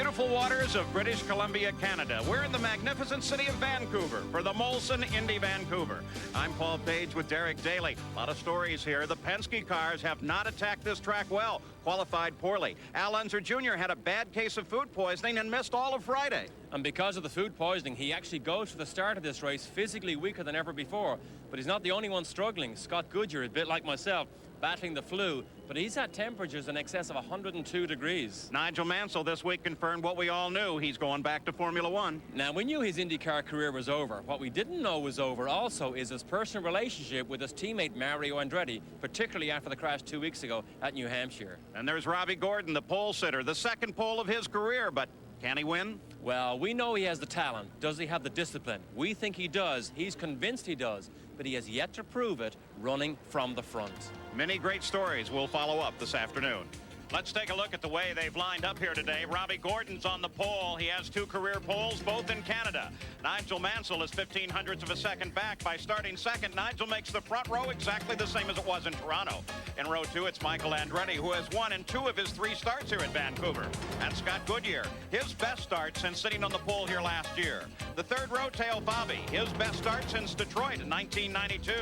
beautiful waters of British Columbia, Canada. We're in the magnificent city of Vancouver for the Molson Indy Vancouver. I'm Paul Page with Derek Daly. A lot of stories here. The Penske cars have not attacked this track well, qualified poorly. Al Unser Jr. had a bad case of food poisoning and missed all of Friday. And because of the food poisoning, he actually goes to the start of this race physically weaker than ever before. But he's not the only one struggling. Scott Goodyear, a bit like myself, battling the flu, but he's at temperatures in excess of 102 degrees. Nigel Mansell this week confirmed what we all knew. He's going back to Formula One. Now, we knew his IndyCar career was over. What we didn't know was over also is his personal relationship with his teammate Mario Andretti, particularly after the crash 2 weeks ago at New Hampshire. And there's Robbie Gordon, the pole sitter, the second pole of his career, but can he win? Well, we know he has the talent. Does he have the discipline? We think he does. He's convinced he does, but he has yet to prove it running from the front. Many great stories will follow up this afternoon. Let's take a look at the way they've lined up here today. Robbie Gordon's on the pole. He has 2 career poles, both in Canada. Nigel Mansell is 0.15 of a second back. By starting second, Nigel makes the front row exactly the same as it was in Toronto. In row 2, it's Michael Andretti, who has won in 2 of his 3 starts here at Vancouver. And Scott Goodyear, his best start since sitting on the pole here last year. The third row, Teo Fabi, his best start since Detroit in 1992.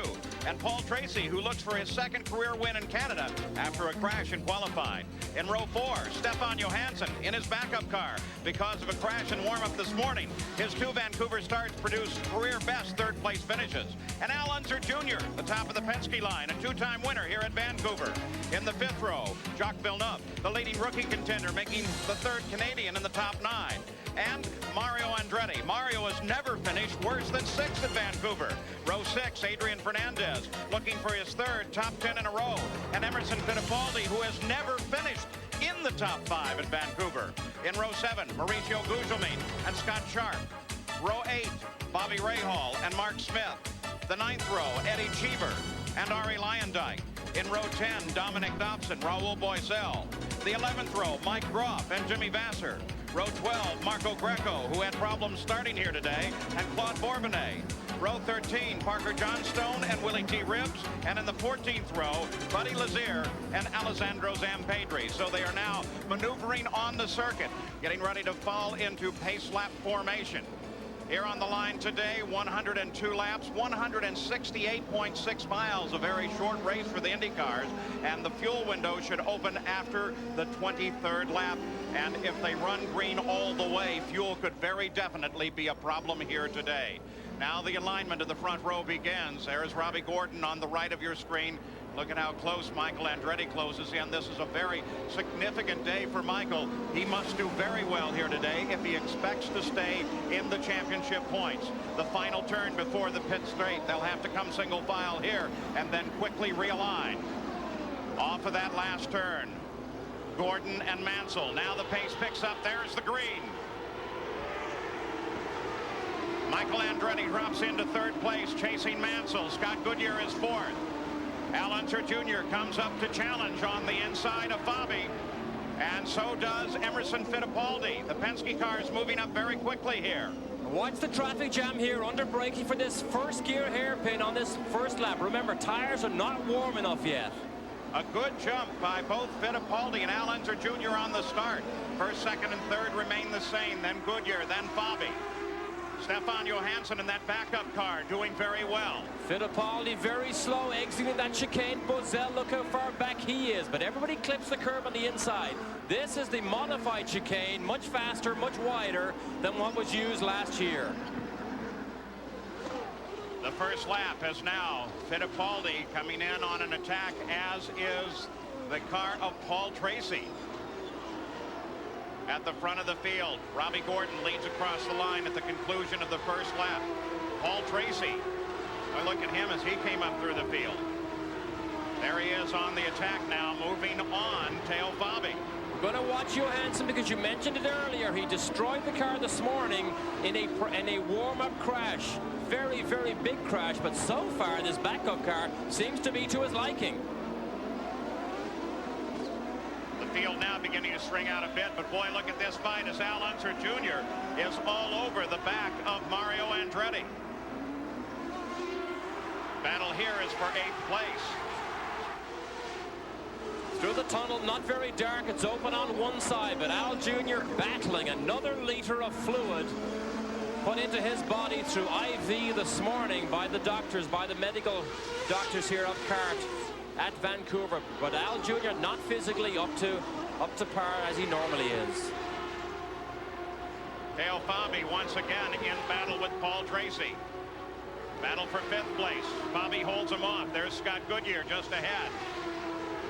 And Paul Tracy, who looks for his second career win in Canada after a crash in qualifying. In row 4, Stefan Johansson in his backup car because of a crash in warm-up this morning. His 2 Vancouver starts produced career-best third-place finishes. And Al Unser Jr., the top of the Penske line, a 2-time winner here at Vancouver. In the 5th row, Jacques Villeneuve, the leading rookie contender, making the 3rd Canadian in the top 9. And Mario Andretti. Mario has never finished worse than 6th at Vancouver. Row 6, Adrian Fernandez, looking for his 3rd top 10 in a row. And Emerson Fittipaldi, who has never finished in the top 5 at Vancouver. In row 7, Mauricio Gugelmin and Scott Sharp. Row 8, Bobby Rahal and Mark Smith. The 9th row, Eddie Cheever and Ari Lyondike. In row 10, Dominic Dobson, Raul Boisel. The 11th row, Mike Groff and Jimmy Vasser. Row 12, Marco Greco, who had problems starting here today, and Claude Bourbonnais. Row 13, Parker Johnstone and Willie T. Ribbs. And in the 14th row, Buddy Lazier and Alessandro Zampedri. So they are now maneuvering on the circuit, getting ready to fall into pace lap formation. Here on the line today, 102 laps, 168.6 miles, a very short race for the Indy cars, and the fuel window should open after the 23rd lap. And if they run green all the way, fuel could very definitely be a problem here today. Now the alignment of the front row begins. There's Robbie Gordon on the right of your screen. Look at how close Michael Andretti closes in. This is a very significant day for Michael. He must do very well here today if he expects to stay in the championship points. The final turn before the pit straight. They'll have to come single file here and then quickly realign. Off of that last turn, Gordon and Mansell. Now the pace picks up. There's the green. Michael Andretti drops into 3rd place, chasing Mansell. Scott Goodyear is 4th. Al Unser Jr. comes up to challenge on the inside of Fabi. And so does Emerson Fittipaldi. The Penske car is moving up very quickly here. Watch the traffic jam here, under braking for this first gear hairpin on this first lap. Remember, tires are not warm enough yet. A good jump by both Fittipaldi and Al Unser Jr. on the start. 1st, 2nd, and 3rd remain the same. Then Goodyear, then Fabi. Stefan Johansson in that backup car doing very well. Fittipaldi very slow, exiting that chicane. Bozel, look how far back he is. But everybody clips the curb on the inside. This is the modified chicane, much faster, much wider than what was used last year. The first lap is now Fittipaldi coming in on an attack, as is the car of Paul Tracy. At the front of the field, Robbie Gordon leads across the line at the conclusion of the first lap. Paul Tracy, I look at him as he came up through the field. There he is on the attack now, moving on, Teo Fabi. We're going to watch Johansson because you mentioned it earlier. He destroyed the car this morning in a warm-up crash. Very, very big crash, but so far this backup car seems to be to his liking. Field now beginning to string out a bit, but boy, look at this fight as Al Unser Jr. is all over the back of Mario Andretti. Battle here is for 8th place. Through the tunnel, not very dark. It's open on one side, but Al Jr. battling another liter of fluid put into his body through IV this morning by the doctors, by the medical doctors here up CART at Vancouver. But Al Jr. not physically up to par as he normally is. Teo Fabi once again in battle with Paul Tracy. Battle for 5th place. Fabi holds him off. There's Scott Goodyear just ahead.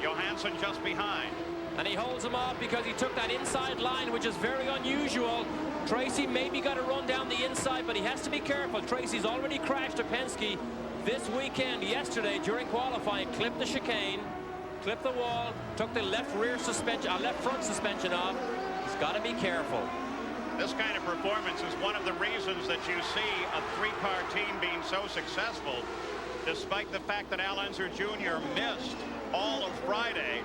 Johansson just behind. And he holds him off because he took that inside line, which is very unusual. Tracy maybe got to run down the inside, but he has to be careful. Tracy's already crashed a Penske this weekend. Yesterday during qualifying, clipped the chicane, clipped the wall, took the left front suspension off. He's got to be careful. This kind of performance is one of the reasons that you see a 3-car team being so successful, despite the fact that Al Unser Jr. missed all of Friday.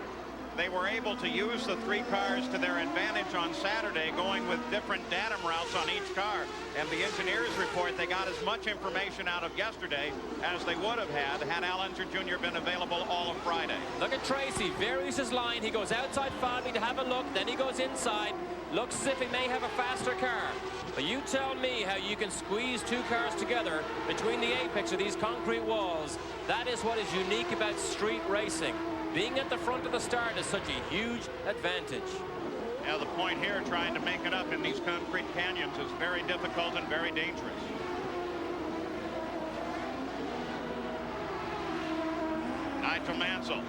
They were able to use the 3 cars to their advantage on Saturday, going with different datum routes on each car. And the engineers report they got as much information out of yesterday as they would have had Al Unser Jr. been available all of Friday. Look at Tracy, varies his line. He goes outside Fabi to have a look, then he goes inside. Looks as if he may have a faster car. But you tell me how you can squeeze 2 cars together between the apex of these concrete walls. That is what is unique about street racing. Being at the front of the start is such a huge advantage. Now the point here, trying to make it up in these concrete canyons, is very difficult and very dangerous. Nigel Mansell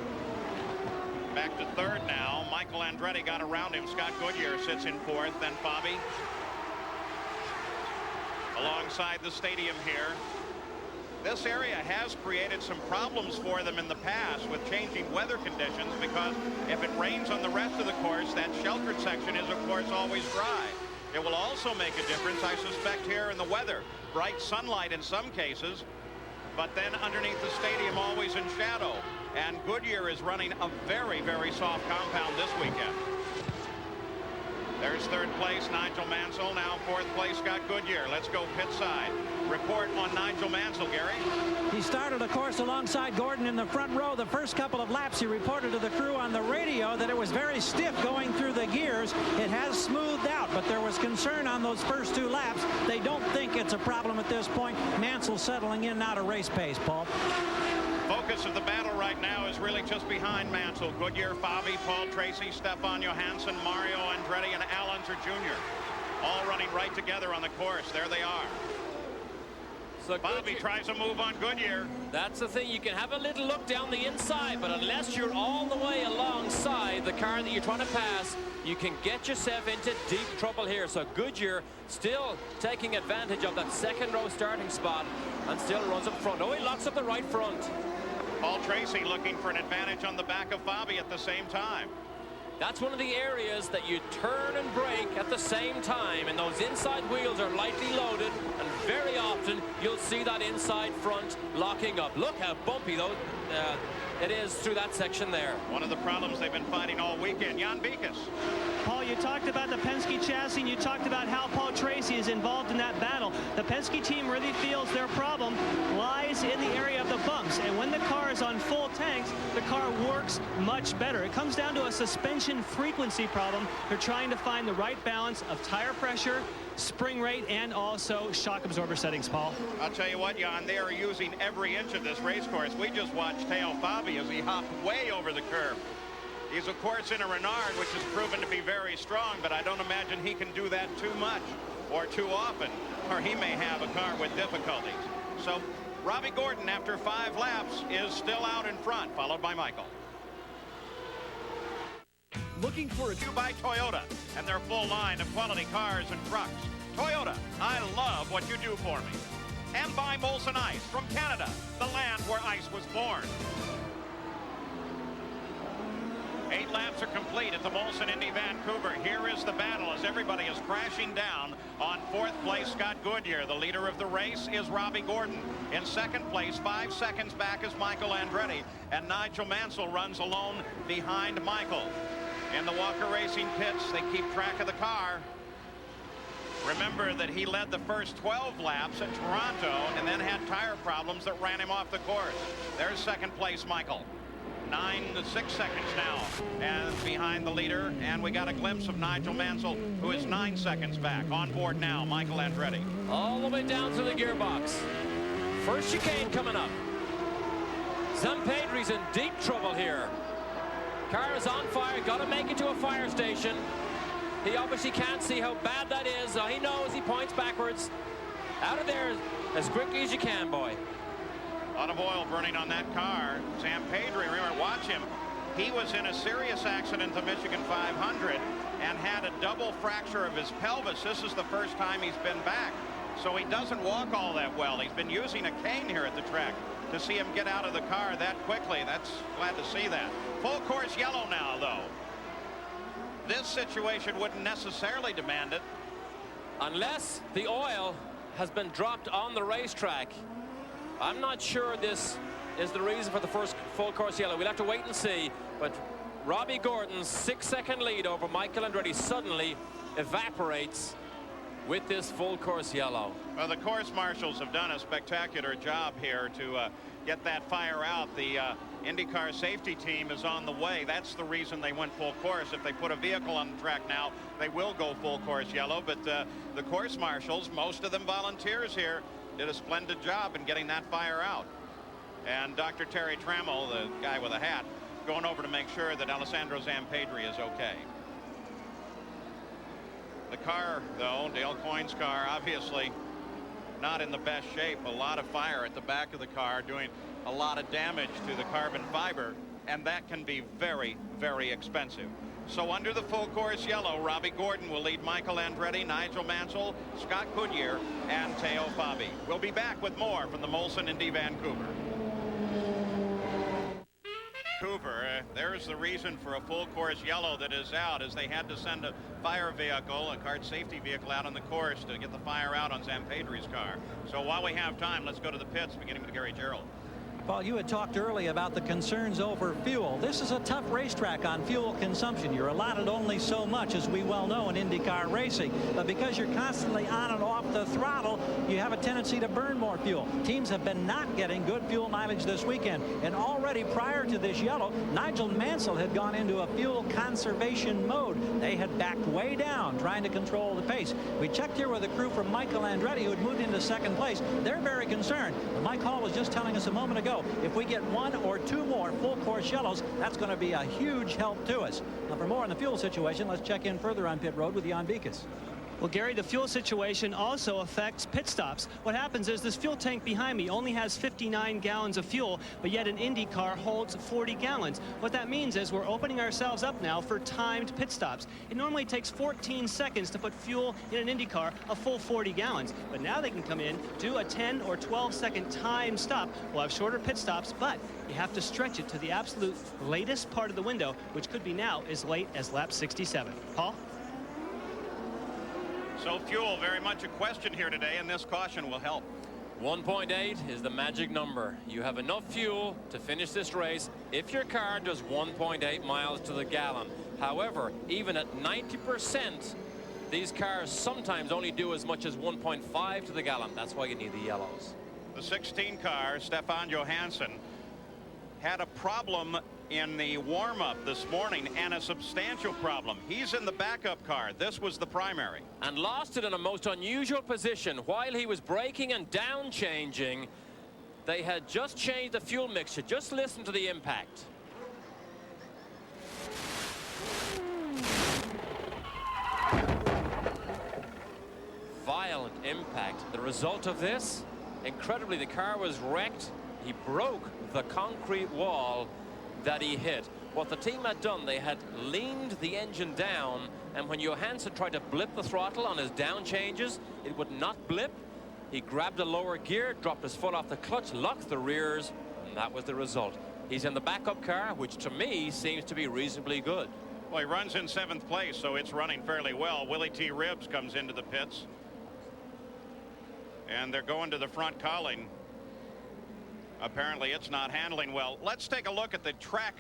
back to 3rd now. Michael Andretti got around him. Scott Goodyear sits in 4th. Then Fabi alongside the stadium here. This area has created some problems for them in the past with changing weather conditions, because if it rains on the rest of the course, that sheltered section is, of course, always dry. It will also make a difference, I suspect, here in the weather. Bright sunlight in some cases, but then underneath the stadium always in shadow. And Goodyear is running a very, very soft compound this weekend. There's 3rd place, Nigel Mansell. Now 4th place, Scott Goodyear. Let's go pit side. Report on Nigel Mansell, Gary. He started, of course, alongside Gordon in the front row. The first couple of laps, he reported to the crew on the radio that it was very stiff going through the gears. It has smoothed out, but there was concern on those first 2 laps. They don't think it's a problem at this point. Mansell settling in now to race pace, Paul. Focus of the battle right now is really just behind Mansell. Goodyear, Fabi, Paul Tracy, Stefan Johansson, Mario Andretti, and Al Unser Jr. all running right together on the course. There they are. So Fabi tries a move on Goodyear. That's the thing. You can have a little look down the inside, but unless you're all the way alongside the car that you're trying to pass, you can get yourself into deep trouble here. So Goodyear still taking advantage of that 2nd row starting spot and still runs up front. Oh, he locks up the right front. Paul Tracy looking for an advantage on the back of Fabi at the same time. That's one of the areas that you turn and brake at the same time, and those inside wheels are lightly loaded, and very often you'll see that inside front locking up. Look how bumpy though it is through that section there. One of the problems they've been fighting all weekend. Jan Beekes. Paul, you talked about the Penske chassis, and you talked about how Paul Tracy is involved in that battle. The Penske team really feels their problem lies in the area of the bumps, and when the car is on full tanks, the car works much better. It comes down to a suspension frequency problem. They're trying to find the right balance of tire pressure, spring rate, and also shock absorber settings, Paul. I'll tell you what, Jan, they are using every inch of this race course. We just watched Teo Fabi as he hopped way over the curb. He's, of course, in a Renard, which has proven to be very strong, but I don't imagine he can do that too much or too often, or he may have a car with difficulties. So Robbie Gordon, after 5 laps, is still out in front, followed by Michael. Looking for a By Toyota and their full line of quality cars and trucks. Toyota, I love what you do for me. And by Molson Ice from Canada, the land where ice was born. 8 laps are complete at the Molson Indy Vancouver. Here is the battle as everybody is crashing down. On 4th place, Scott Goodyear. The leader of the race is Robbie Gordon. In 2nd place, 5 seconds back, is Michael Andretti. And Nigel Mansell runs alone behind Michael. In the Walker Racing pits, they keep track of the car. Remember that he led the first 12 laps at Toronto and then had tire problems that ran him off the course. There's 2nd place, Michael. 6 seconds now and behind the leader, and we got a glimpse of Nigel Mansell, who is 9 seconds back. On board now, Michael Andretti. All the way down to the gearbox. First chicane coming up. Zampedri's in deep trouble here. Car is on fire, got to make it to a fire station. He obviously can't see how bad that is. He knows, he points backwards. Out of there as quickly as you can, boy. A lot of oil burning on that car. Zampedri, remember, watch him. He was in a serious accident, the Michigan 500, and had a double fracture of his pelvis. This is the first time he's been back. So he doesn't walk all that well. He's been using a cane here at the track. To see him get out of the car that quickly, that's glad to see that. Full course yellow now, though. This situation wouldn't necessarily demand it. Unless the oil has been dropped on the racetrack. I'm not sure this is the reason for the first full course yellow. We'll have to wait and see. But Robbie Gordon's 6-second lead over Michael Andretti suddenly evaporates with this full course yellow. Well, the course marshals have done a spectacular job here to get that fire out. The IndyCar safety team is on the way. That's the reason they went full course. If they put a vehicle on the track now, they will go full course yellow. But the course marshals, most of them volunteers here, did a splendid job in getting that fire out. And Dr. Terry Trammell, the guy with a hat, going over to make sure that Alessandro Zampedri is okay. The car, though, Dale Coyne's car, obviously not in the best shape. A lot of fire at the back of the car, doing a lot of damage to the carbon fiber, and that can be very, very expensive. So under the full course yellow, Robbie Gordon will lead Michael Andretti, Nigel Mansell, Scott Goodyear, and Teo Fabi. We'll be back with more from the Molson Indy Vancouver. There's the reason for a full course yellow that is out, is they had to send a fire vehicle, a car safety vehicle, out on the course to get the fire out on Zampedri's car. So while we have time, let's go to the pits, beginning with Gary Gerald. Paul, you had talked early about the concerns over fuel. This is a tough racetrack on fuel consumption. You're allotted only so much, as we well know, in IndyCar racing. But because you're constantly on and off the throttle, you have a tendency to burn more fuel. Teams have been not getting good fuel mileage this weekend. And already prior to this yellow, Nigel Mansell had gone into a fuel conservation mode. They had backed way down, trying to control the pace. We checked here with a crew from Michael Andretti, who had moved into second place. They're very concerned. Mike Hall was just telling us a moment ago, if we get 1 or 2 more full course yellows, that's going to be a huge help to us. Now, for more on the fuel situation, let's check in further on pit road with Jan Vikas. Well, Gary, the fuel situation also affects pit stops. What happens is this fuel tank behind me only has 59 gallons of fuel, but yet an Indy car holds 40 gallons. What that means is we're opening ourselves up now for timed pit stops. It normally takes 14 seconds to put fuel in an Indy car, a full 40 gallons. But now they can come in, do a 10 or 12-second timed stop. We'll have shorter pit stops, but you have to stretch it to the absolute latest part of the window, which could be now as late as lap 67. Paul? So fuel, very much a question here today, and this caution will help. 1.8 is the magic number. You have enough fuel to finish this race if your car does 1.8 miles to the gallon. However, even at 90%, these cars sometimes only do as much as 1.5 to the gallon. That's why you need the yellows. The 16 car, Stefan Johansson, had a problem in the warm-up this morning, and a substantial problem. He's in the backup car. This was the primary. And lost it in a most unusual position. While he was braking and down changing, they had just changed the fuel mixture. Just listen to the impact. Violent impact. The result of this, incredibly, the car was wrecked. He broke the concrete wall that he hit. What the team had done, they had leaned the engine down, and when Johansson tried to blip the throttle on his down changes, it would not blip. He grabbed a lower gear, dropped his foot off the clutch, locked the rears, and that was the result. He's in the backup car, which to me seems to be reasonably good. Well, he runs in 7th place, so it's running fairly well. Willie T. Ribbs comes into the pits, and they're going to the front cowling. Apparently it's not handling well. Let's take a look at the track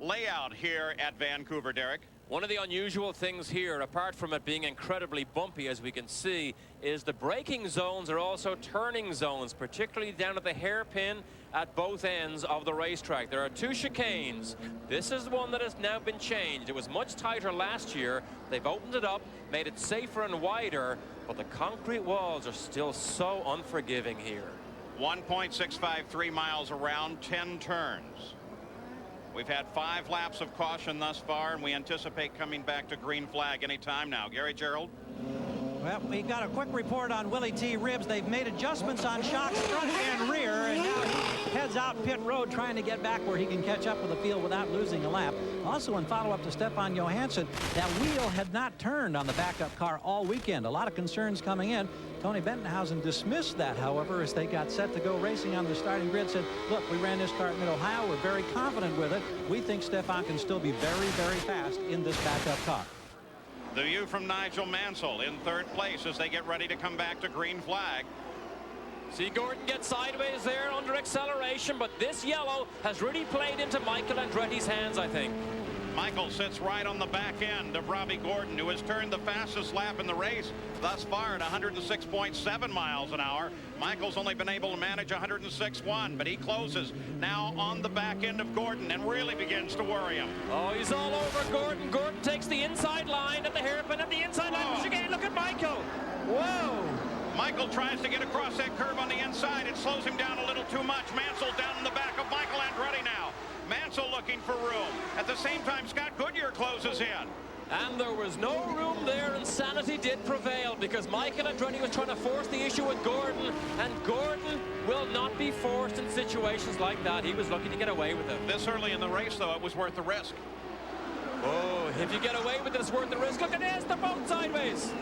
layout here at Vancouver, Derek. One of the unusual things here, apart from it being incredibly bumpy, as we can see, is the braking zones are also turning zones, particularly down at the hairpin at both ends of the racetrack. There are 2 chicanes. This is the one that has now been changed. It was much tighter last year. They've opened it up, made it safer and wider, but the concrete walls are still so unforgiving here. 1.653 miles around, 10 turns. We've had 5 laps of caution thus far, and we anticipate coming back to green flag any time now. Gary Gerald? Well, we got a quick report on Willie T. Ribs. They've made adjustments on shocks front and rear, and now he heads out pit road trying to get back where he can catch up with the field without losing a lap. Also, in follow-up to Stefan Johansson, that wheel had not turned on the backup car all weekend. A lot of concerns coming in. Tony Bentonhausen dismissed that, however, as they got set to go racing on the starting grid. Said, look, we ran this car at Mid-Ohio. We're very confident with it. We think Stefan can still be very, very fast in this backup car. The view from Nigel Mansell in 3rd place as they get ready to come back to green flag. See Gordon get sideways there under acceleration, but this yellow has really played into Michael Andretti's hands, I think. Michael sits right on the back end of Robbie Gordon, who has turned the fastest lap in the race thus far at 106.7 miles an hour. Michael's only been able to manage 106.1, but he closes now on the back end of Gordon and really begins to worry him. Oh, he's all over Gordon. Gordon takes the inside line at the hairpin, at the inside line of chicane. Look at Michael. Whoa. Michael tries to get across that curve on the inside. It slows him down a little too much. Mansell down in the back of Michael Andretti now. Mansell looking for room. At the same time, Scott Goodyear closes in. And there was no room there, and sanity did prevail because Michael Andretti was trying to force the issue with Gordon, and Gordon will not be forced in situations like that. He was lucky to get away with it. This early in the race, though, it was worth the risk. Oh, if you get away with it, it's worth the risk. Look at this, they're both sideways.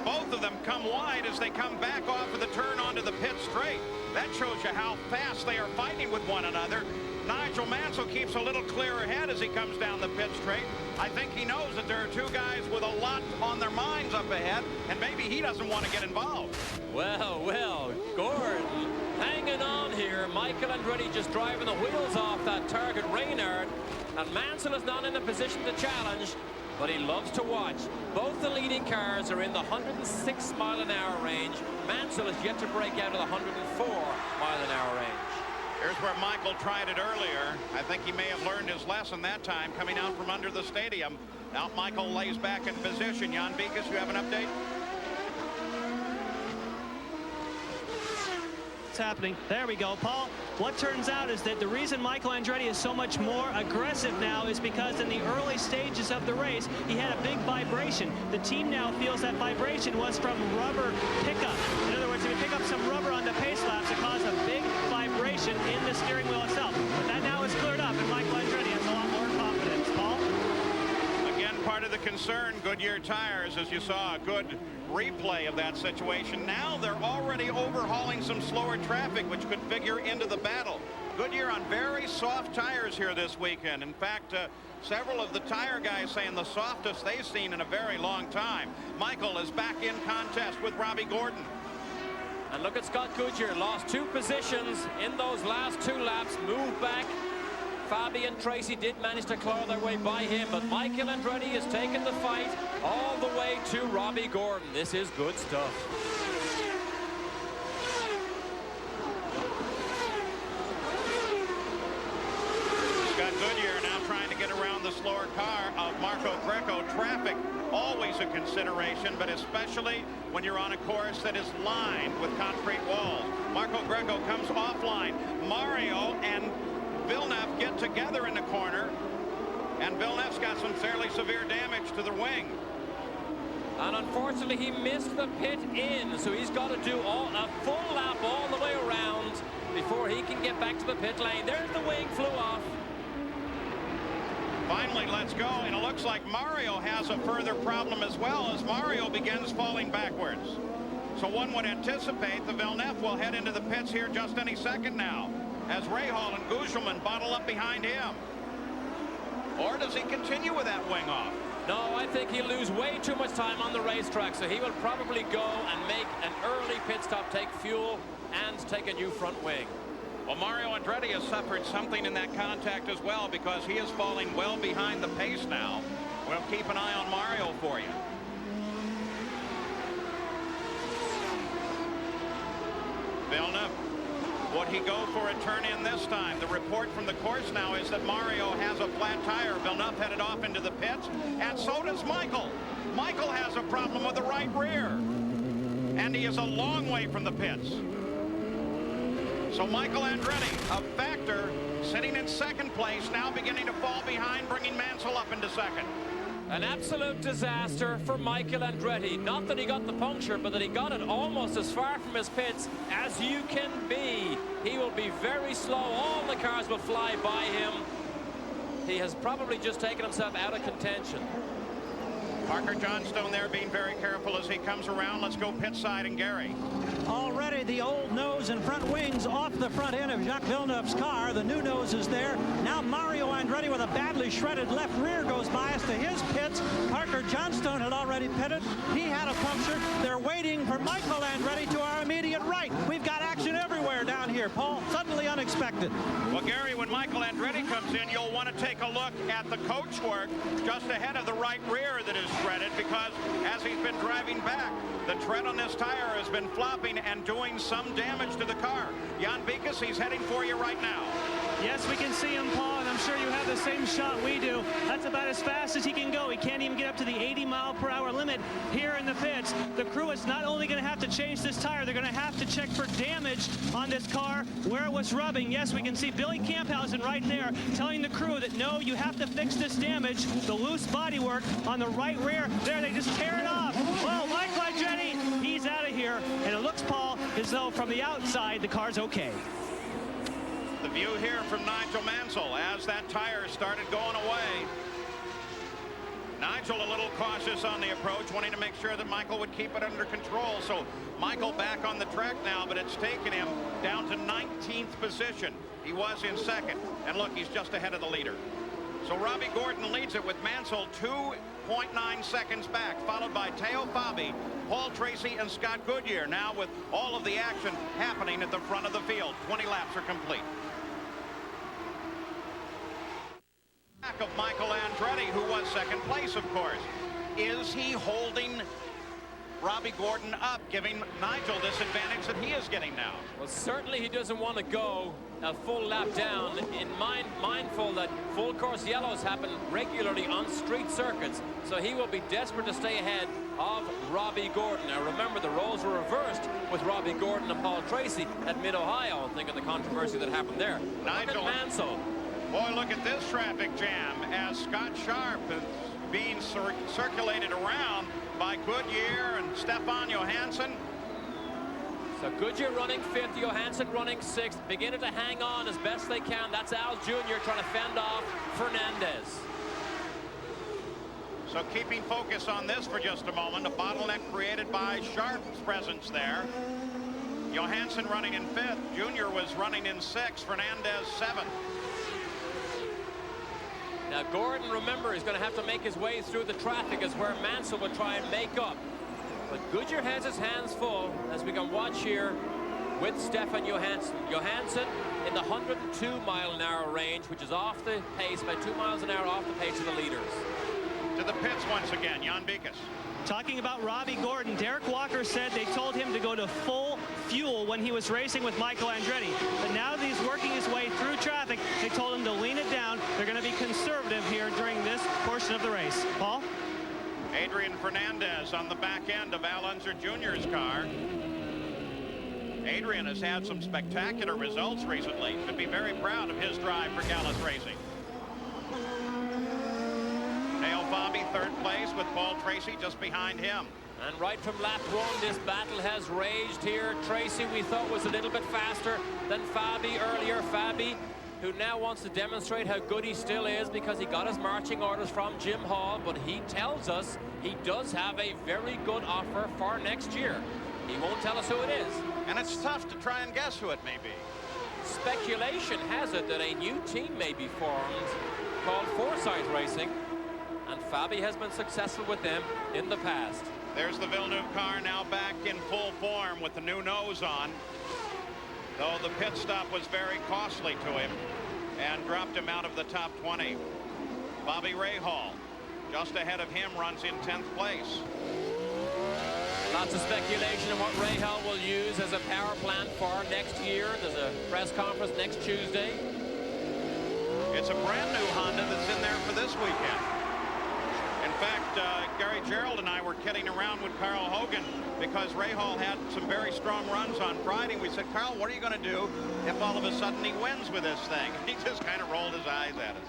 Both of them come wide as they come back off of the turn onto the pit straight. That shows you how fast they are fighting with one another. Nigel Mansell keeps a little clearer ahead as he comes down the pit straight. I think he knows that there are 2 guys with a lot on their minds up ahead, and maybe he doesn't want to get involved. Well, Gordon hanging on here. Michael Andretti just driving the wheels off that target Reynard, and Mansell is not in a position to challenge, but he loves to watch. Both the leading cars are in the 106 mile an hour range. Mansell is yet to break out of the 104 mile an hour range. Here's where Michael tried it earlier. I think he may have learned his lesson that time coming out from under the stadium. Now Michael lays back in position. Jan Beekes, you have an update? It's happening. There we go, Paul. What turns out is that the reason Michael Andretti is so much more aggressive now is because in the early stages of the race, he had a big vibration. The team now feels that vibration was from rubber pickup. In other words, if you pick up some rubber on the pace laps, it caused a big vibration in the steering wheel itself. But that now is cleared up, and Michael Andretti has a lot more confidence. Paul? Again, part of the concern, Goodyear tires, as you saw a good replay of that situation. Now they're already overhauling some slower traffic, which could figure into the battle. Goodyear on very soft tires here this weekend. In fact, several of the tire guys saying the softest they've seen in a very long time. Michael is back in contest with Robbie Gordon. And look at Scott Goodyear, lost 2 positions in those last 2 laps, moved back. Fabi and Tracy did manage to claw their way by him, but Michael Andretti has taken the fight all the way to Robbie Gordon. This is good stuff. Scott Goodyear now trying to get around the slower car of Marco Greco. Traffic, always a consideration, but especially when you're on a course that is lined with concrete walls. Marco Greco comes offline. Mario and Villeneuve get together in the corner, and Villeneuve's got some fairly severe damage to the wing. And unfortunately, he missed the pit in, so he's got to do a full lap all the way around before he can get back to the pit lane. There's the wing, flew off. Finally, let's go, and it looks like Mario has a further problem as well as Mario begins falling backwards. So one would anticipate the Villeneuve will head into the pits here just any second now, as Rahal and Gugelmin bottle up behind him. Or does he continue with that wing off? No, I think he'll lose way too much time on the racetrack, so he will probably go and make an early pit stop, take fuel, and take a new front wing. Well, Mario Andretti has suffered something in that contact as well, because he is falling well behind the pace now. We'll keep an eye on Mario for you. Villeneuve, would he go for a turn-in this time? The report from the course now is that Mario has a flat tire. Villeneuve headed off into the pits, and so does Michael. Michael has a problem with the right rear, and he is a long way from the pits. So Michael Andretti, a factor, sitting in second place, now beginning to fall behind, bringing Mansell up into second. An absolute disaster for Michael Andretti. Not that he got the puncture, but that he got it almost as far from his pits as you can be. He will be very slow. All the cars will fly by him. He has probably just taken himself out of contention. Parker Johnstone there being very careful as he comes around. Let's go pit side and Gary. Already the old nose and front wings off the front end of Jacques Villeneuve's car. The new nose is there. Now Mario Andretti with a badly shredded left rear goes by us to his pits. Parker Johnstone had already pitted. He had a puncture. They're waiting for Michael Andretti to our immediate right. We've got action everywhere down here, Paul. Suddenly unexpected. Well, Gary, when Michael Andretti comes in, you'll want to take a look at the coach work just ahead of the right rear that is shredded, because as he's been driving back, the tread on this tire has been flopping and doing some damage to the car. Jan Beekes, he's heading for you right now. Yes, we can see him, Paul, and I'm sure you have the same shot we do. That's about as fast as he can go. He can't even get up to the 80-mile-per-hour limit here in the pits. The crew is not only going to have to change this tire, they're going to have to check for damage on this car where it was rubbing. Yes, we can see Billy Camphausen right there telling the crew that, no, you have to fix this damage, the loose bodywork on the right rear. There, they just tear it off. Well, Michael Andretti, he's out of here, and it looks, Paul, as though from the outside the car's okay. The view here from Nigel Mansell as that tire started going away. Nigel a little cautious on the approach, wanting to make sure that Michael would keep it under control. So Michael back on the track now, but it's taken him down to 19th position. He was in second, and look, he's just ahead of the leader. So Robbie Gordon leads it with Mansell 2.9 seconds back, followed by Teo Fabi, Paul Tracy, and Scott Goodyear. Now with all of the action happening at the front of the field. 20 laps are complete. Back of Michael Andretti, who was second place, of course. Is he holding Robbie Gordon up, giving Nigel this advantage that he is getting now? Well, certainly he doesn't want to go a full lap down, mindful that full course yellows happen regularly on street circuits, so he will be desperate to stay ahead of Robbie Gordon. Now remember, the roles were reversed with Robbie Gordon and Paul Tracy at Mid-Ohio. Think of the controversy that happened there. Nigel Mansell. Boy, look at this traffic jam as Scott Sharp is being circulated around by Goodyear and Stefan Johansson. So Goodyear running 5th, Johansson running 6th, beginning to hang on as best they can. That's Al Jr. trying to fend off Fernandez. So keeping focus on this for just a moment, a bottleneck created by Sharp's presence there. Johansson running in 5th, Jr. was running in 6th, Fernandez 7th. Now Gordon, remember, is going to have to make his way through the traffic, is where Mansell will try and make up. But Goodyear has his hands full, as we can watch here with Stefan Johansson. Johansson in the 102-mile-an-hour range, which is off the pace by 2 miles an hour off the pace of the leaders. To the pits once again, Jan Beekes. Talking about Robbie Gordon, Derek Walker said they told him to go to full fuel when he was racing with Michael Andretti. But now that he's working his way through traffic, they told him to lean it down. They're going to be conservative here during this portion of the race. Paul? Adrian Fernandez on the back end of Al Unser Jr.'s car. Adrian has had some spectacular results recently. Should be very proud of his drive for Gallus Racing. Teo Fabi, 3rd place with Paul Tracy just behind him. And right from lap 1, this battle has raged here. Tracy, we thought, was a little bit faster than Fabi earlier. Fabi, who now wants to demonstrate how good he still is because he got his marching orders from Jim Hall, but he tells us he does have a very good offer for next year. He won't tell us who it is. And it's tough to try and guess who it may be. Speculation has it that a new team may be formed called Forsyth Racing, and Fabi has been successful with them in the past. There's the Villeneuve car now back in full form with the new nose on. Though the pit stop was very costly to him and dropped him out of the top 20. Bobby Rahal just ahead of him, runs in 10th place. Lots of speculation on what Rahal will use as a power plant for next year. There's a press conference next Tuesday. It's a brand new Honda that's in there for this weekend. In fact, Gary Gerald and I were kidding around with Carl Hogan because Rahal had some very strong runs on Friday. We said, Carl, what are you going to do if all of a sudden he wins with this thing? He just kind of rolled his eyes at us.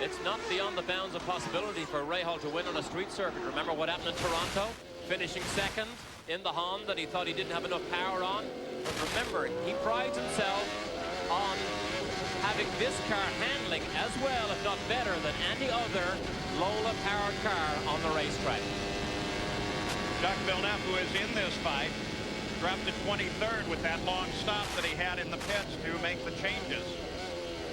It's not beyond the bounds of possibility for Rahal to win on a street circuit. Remember what happened in Toronto? Finishing second in the Honda that he thought he didn't have enough power on. But remember, he prides himself on having this car handling as well, if not better, than any other Lola-powered car on the racetrack. Jacques Villeneuve, who is in this fight, dropped to 23rd with that long stop that he had in the pits to make the changes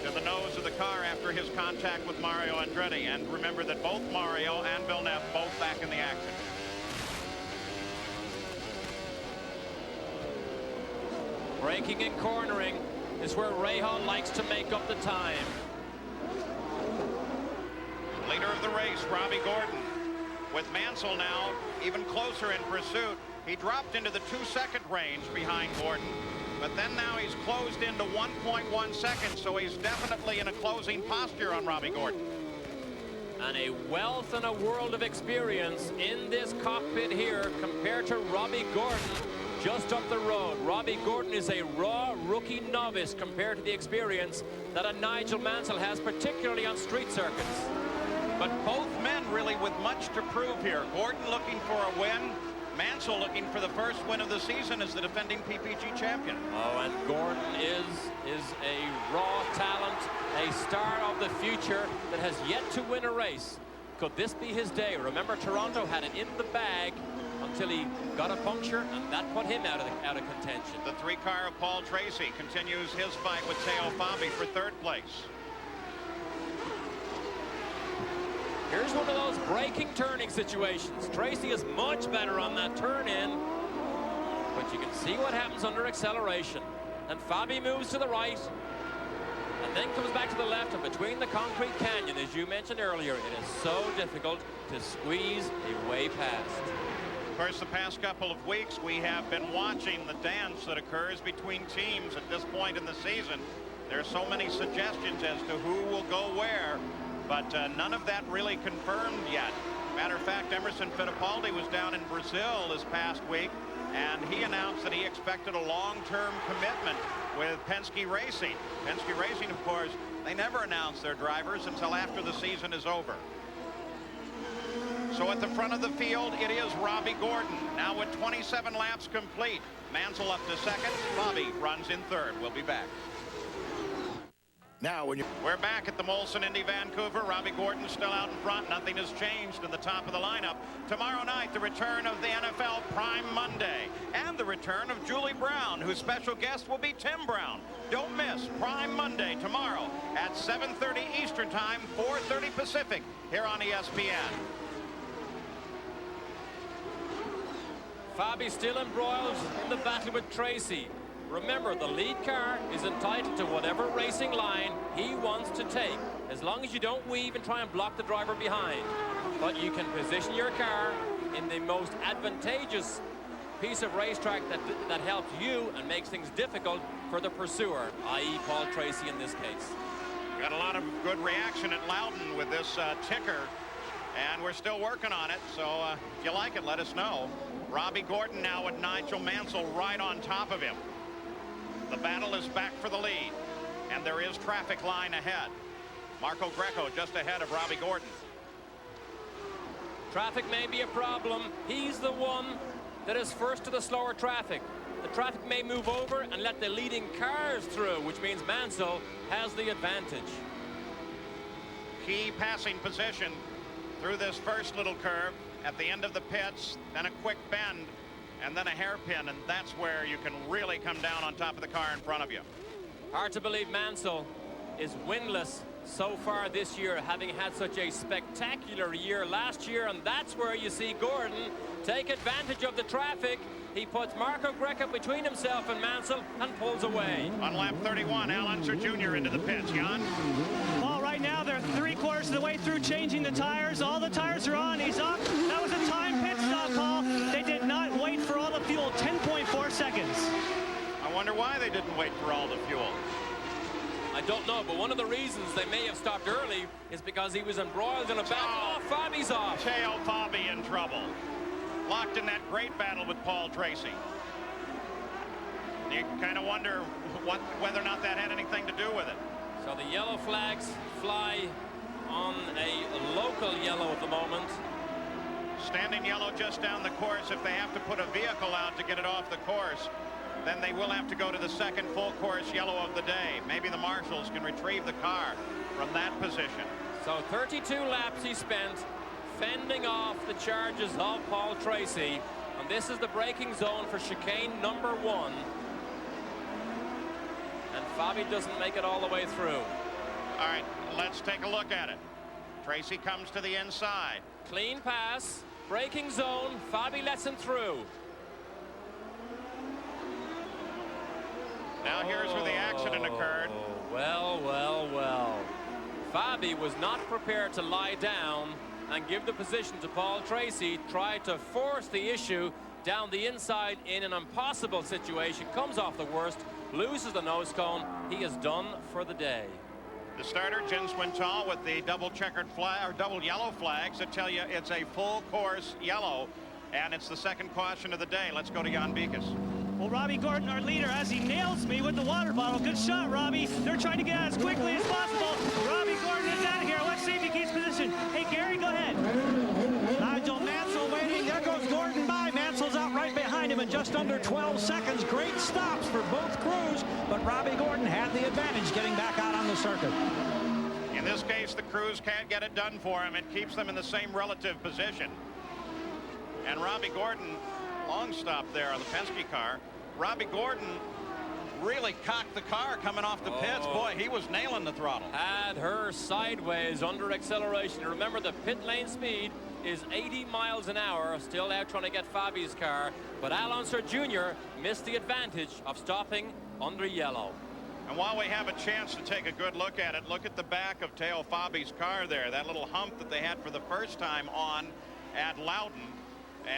to the nose of the car after his contact with Mario Andretti. And remember that both Mario and Villeneuve both back in the action. Braking and cornering is where Rahal likes to make up the time. Leader of the race, Robbie Gordon. With Mansell now even closer in pursuit. He dropped into the 2-second range behind Gordon. But then now he's closed into 1.1 seconds, so he's definitely in a closing posture on Robbie Gordon. And a wealth and a world of experience in this cockpit here compared to Robbie Gordon just up the road. Robbie Gordon is a raw rookie novice compared to the experience that a Nigel Mansell has, particularly on street circuits. But both men really with much to prove here. Gordon looking for a win. Mansell looking for the first win of the season as the defending PPG champion. Oh, and Gordon is a raw talent, a star of the future that has yet to win a race. Could this be his day? Remember, Toronto had it in the bag until he got a puncture, and that put him out of contention. The 3-car of Paul Tracy continues his fight with Teo Fabi for 3rd place. Here's one of those braking turning situations. Tracy is much better on that turn in, but you can see what happens under acceleration. And Fabi moves to the right and then comes back to the left, and between the concrete canyon, as you mentioned earlier, it is so difficult to squeeze a way past. Of course, the past couple of weeks we have been watching the dance that occurs between teams at this point in the season. There are so many suggestions as to who will go where, but none of that really confirmed yet. Matter of fact, Emerson Fittipaldi was down in Brazil this past week, and he announced that he expected a long-term commitment with Penske Racing. Penske Racing, of course, they never announce their drivers until after the season is over. So at the front of the field, it is Robbie Gordon. Now with 27 laps complete. Mansell up to 2nd. Fabi runs in 3rd. We'll be back. Now We're back at the Molson Indy Vancouver. Robbie Gordon still out in front. Nothing has changed in the top of the lineup. Tomorrow night, the return of the NFL Prime Monday and the return of Julie Brown, whose special guest will be Tim Brown. Don't miss Prime Monday tomorrow at 7:30 Eastern Time, 4:30 Pacific here on ESPN. Fabi still embroiled in the battle with Tracy. Remember, the lead car is entitled to whatever racing line he wants to take, as long as you don't weave and try and block the driver behind. But you can position your car in the most advantageous piece of racetrack that helps you and makes things difficult for the pursuer, i.e. Paul Tracy in this case. Got a lot of good reaction at Loudon with this ticker, and we're still working on it, so if you like it, let us know. Robbie Gordon now with Nigel Mansell right on top of him. The battle is back for the lead, and there is traffic line ahead. Marco Greco just ahead of Robbie Gordon. Traffic may be a problem. He's the one that is first to the slower traffic. The traffic may move over and let the leading cars through, which means Mansell has the advantage. Key passing position through this first little curve at the end of the pits, then a quick bend, and then a hairpin, and that's where you can really come down on top of the car in front of you. Hard to believe Mansell is winless so far this year, having had such a spectacular year last year, and that's where you see Gordon take advantage of the traffic. He puts Marco Greco between himself and Mansell and pulls away. On lap 31, Al Unser Jr. into the pits. Jan? Well, right right now. They're 3/4 of the way through changing the tires. All the tires are on. He's up. That was a time pit stop, Paul. They did not wait for all the fuel. 10.4 seconds. I wonder why they didn't wait for all the fuel. I don't know, but one of the reasons they may have stopped early is because he was embroiled in a battle. Oh, Fabi's off. Teo Fabi in trouble. Locked in that great battle with Paul Tracy. You kind of wonder whether or not that had anything to do with it. So the yellow flags fly on a local yellow at the moment. Standing yellow just down the course. If they have to put a vehicle out to get it off the course, then they will have to go to the second full course yellow of the day. Maybe the marshals can retrieve the car from that position. So 32 laps he spent fending off the charges of Paul Tracy. And this is the braking zone for chicane number 1. And Fabi doesn't make it all the way through. All right, let's take a look at it. Tracy comes to the inside. Clean pass, braking zone, Fabi lets him through. Now here's where the accident occurred. Well, well, well. Fabi was not prepared to lie down and give the position to Paul Tracy, tried to force the issue down the inside in an impossible situation, comes off the worst, loses the nose cone. He is done for the day. The starter, Jen Swintal, with the double checkered flag, or double yellow flags that tell you it's a full course yellow, and it's the second caution of the day. Let's go to Jan Beekes. Well, Robbie Gordon, our leader, as he nails me with the water bottle. Good shot, Robbie. They're trying to get out as quickly as possible. Robbie Gordon is out of here. Let's see if he keeps position. Hey, Gary, go ahead. Nigel Mansell waiting. There goes Gordon by. Mansell's out right behind him in just under 12 seconds. Great stops for both crews, but Robbie Gordon had the advantage getting back out on the circuit. In this case, the crews can't get it done for him. It keeps them in the same relative position. And Robbie Gordon, long stop there on the Penske car. Robbie Gordon really cocked the car coming off the pits. Boy, he was nailing the throttle. Had her sideways under acceleration. Remember, the pit lane speed is 80 miles an hour. Still out trying to get Fabi's car, but Al Unser Jr. missed the advantage of stopping under yellow. And while we have a chance to take a good look at it, look at the back of Teo Fabi's car there. That little hump that they had for the first time on at Loudon.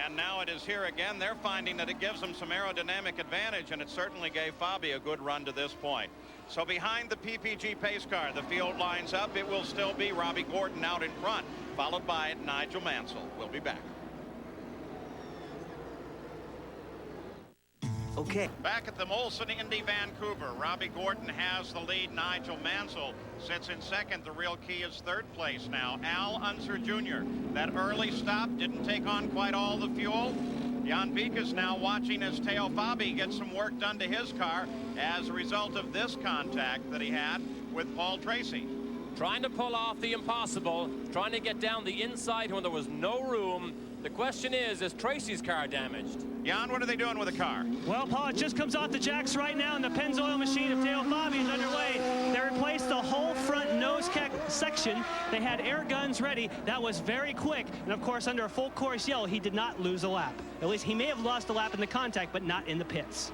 And now it is here again. They're finding that it gives them some aerodynamic advantage, and it certainly gave Fabi a good run to this point. So behind the PPG pace car, the field lines up. It will still be Robbie Gordon out in front, followed by Nigel Mansell. We'll be back. Okay. Back at the Molson Indy Vancouver, Robbie Gordon has the lead. Nigel Mansell sits in second. The real key is third place now. Al Unser Jr. That early stop didn't take on quite all the fuel. Jan Beekes now watching as Teo Fabi gets some work done to his car as a result of this contact that he had with Paul Tracy. Trying to pull off the impossible, trying to get down the inside when there was no room. The question is Tracy's car damaged? Jan, what are they doing with the car? Well, Paul, it just comes off the jacks right now, and the Pennzoil machine of Teo Fabi is underway. They replaced the whole front nose section. They had air guns ready. That was very quick. And, of course, under a full course yellow, he did not lose a lap. At least he may have lost a lap in the contact, but not in the pits.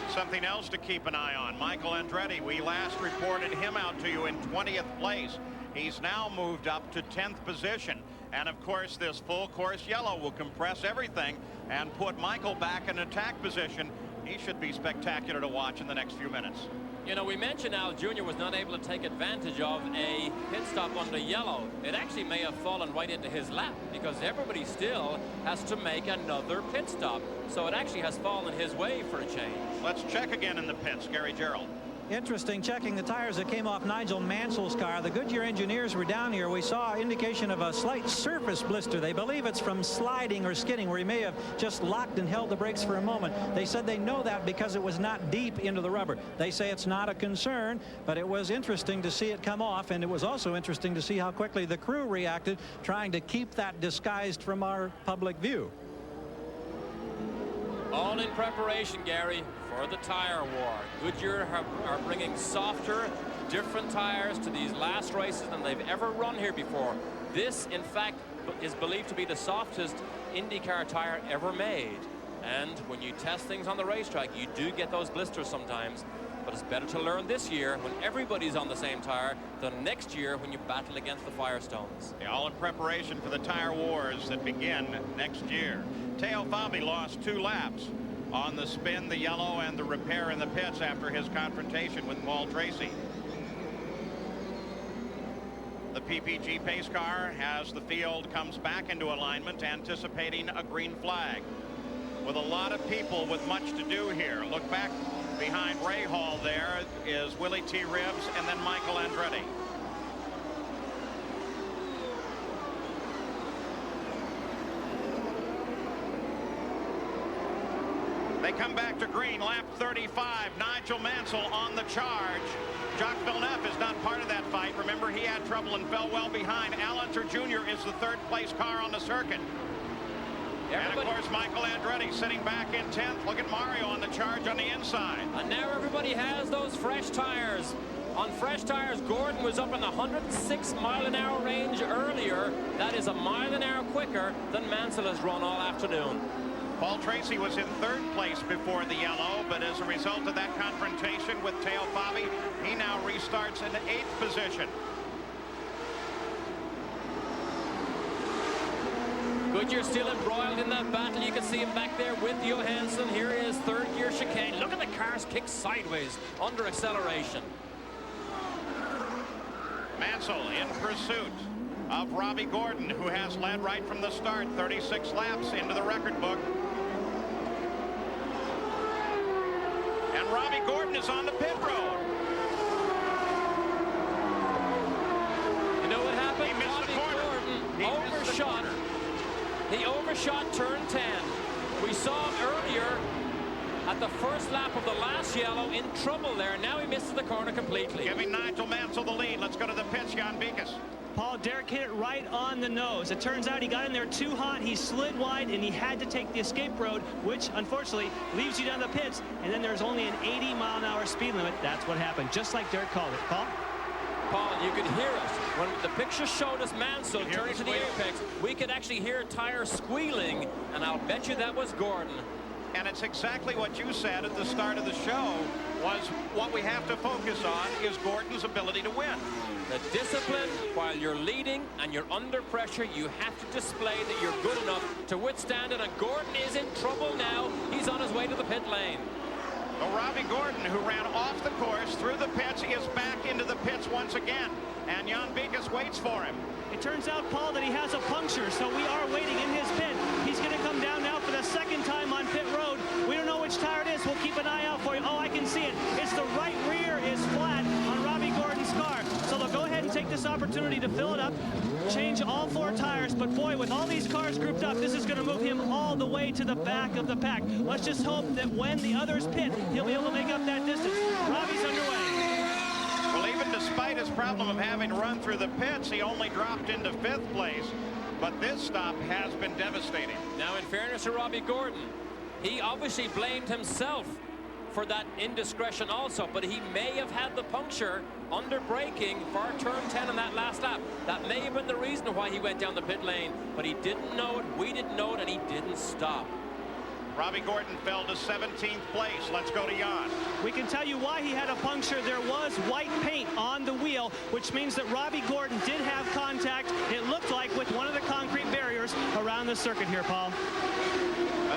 Something else to keep an eye on. Michael Andretti, we last reported him out to you in 20th place. He's now moved up to 10th position. And, of course, this full course yellow will compress everything and put Michael back in attack position. He should be spectacular to watch in the next few minutes. You know, we mentioned Al Jr. was not able to take advantage of a pit stop under yellow. It actually may have fallen right into his lap because everybody still has to make another pit stop. So it actually has fallen his way for a change. Let's check again in the pits. Gary Gerald. Interesting, checking the tires that came off Nigel Mansell's car. The Goodyear engineers were down here. We saw indication of a slight surface blister. They believe it's from sliding or skidding, where he may have just locked and held the brakes for a moment. They said they know that because it was not deep into the rubber. They say it's not a concern, but it was interesting to see it come off, and it was also interesting to see how quickly the crew reacted, trying to keep that disguised from our public view. All in preparation, Gary, for the tire war. Goodyear are bringing softer, different tires to these last races than they've ever run here before. This, in fact, is believed to be the softest IndyCar tire ever made. And when you test things on the racetrack, you do get those blisters sometimes. But it's better to learn this year when everybody's on the same tire than next year when you battle against the Firestones. Yeah, all in preparation for the tire wars that begin next year. Teo Fabi lost 2 laps on the spin, the yellow, and the repair in the pits after his confrontation with Paul Tracy. The PPG pace car, as the field comes back into alignment, anticipating a green flag. With a lot of people with much to do here. Look back behind Ray Hall. There is Willie T. Ribbs and then Michael Andretti. They come back to green, lap 35. Nigel Mansell on the charge. Jacques Villeneuve is not part of that fight. Remember, he had trouble and fell well behind. Al Unser Jr. is the 3rd place car on the circuit. And of course, Michael Andretti sitting back in 10th. Look at Mario on the charge on the inside. And now everybody has those fresh tires. On fresh tires, Gordon was up in the 106-mile-an-hour range earlier. That is a mile an hour quicker than Mansell has run all afternoon. Paul Tracy was in 3rd place before the yellow, but as a result of that confrontation with Teo Fabi, he now restarts in 8th position. Goodyear still embroiled in that battle. You can see him back there with Johansson. Here is 3rd gear chicane. Look at the cars kick sideways under acceleration. Mansell in pursuit of Robbie Gordon, who has led right from the start, 36 laps into the record book. And Robbie Gordon is on the pit road. You know what happened? He missed the corner. Gordon overshot. He overshot turn 10. We saw him earlier at the first lap of the last yellow in trouble there. Now he misses the corner completely. Giving Nigel Mansell the lead. Let's go to the pits, Jan Beekes. Paul, Derek hit it right on the nose. It turns out he got in there too hot. He slid wide, and he had to take the escape road, which unfortunately leaves you down the pits. And then there's only an 80-mile-an-hour speed limit. That's what happened, just like Derek called it. Paul? Paul, you could hear us. When the picture showed us Mansell turning to the apex, we could actually hear tires squealing, and I'll bet you that was Gordon. And it's exactly what you said at the start of the show, was what we have to focus on is Gordon's ability to win. The discipline, while you're leading and you're under pressure, you have to display that you're good enough to withstand it, and Gordon is in trouble now. He's on his way to the pit lane. Well, Robbie Gordon, who ran off the course through the pits, is back into the pits once again, and Jan Beekes waits for him. It turns out, Paul, that he has a puncture, so we are waiting in his pit. He's going to come down now for the 2nd time on pit road. We don't know which tire it is. We'll keep an eye out for you. Oh, I can see it. It's the right rear is flat on Robbie Gordon's car. So they'll go ahead and take this opportunity to fill it up, change all 4 tires. But boy, with all these cars grouped up, this is going to move him all the way to the back of the pack. Let's just hope that when the others pit, he'll be able to make up that distance. Robbie's underway. Well, even despite his problem of having run through the pits, he only dropped into 5th place. But this stop has been devastating. Now, in fairness to Robbie Gordon, he obviously blamed himself for that indiscretion also, but he may have had the puncture under braking for turn 10 on that last lap. That may have been the reason why he went down the pit lane, but he didn't know it, we didn't know it, and he didn't stop. Robbie Gordon fell to 17th place. Let's go to Jan. We can tell you why he had a puncture. There was white paint on the wheel, which means that Robbie Gordon did have contact, it looked like, with one of the concrete barriers around the circuit here, Paul.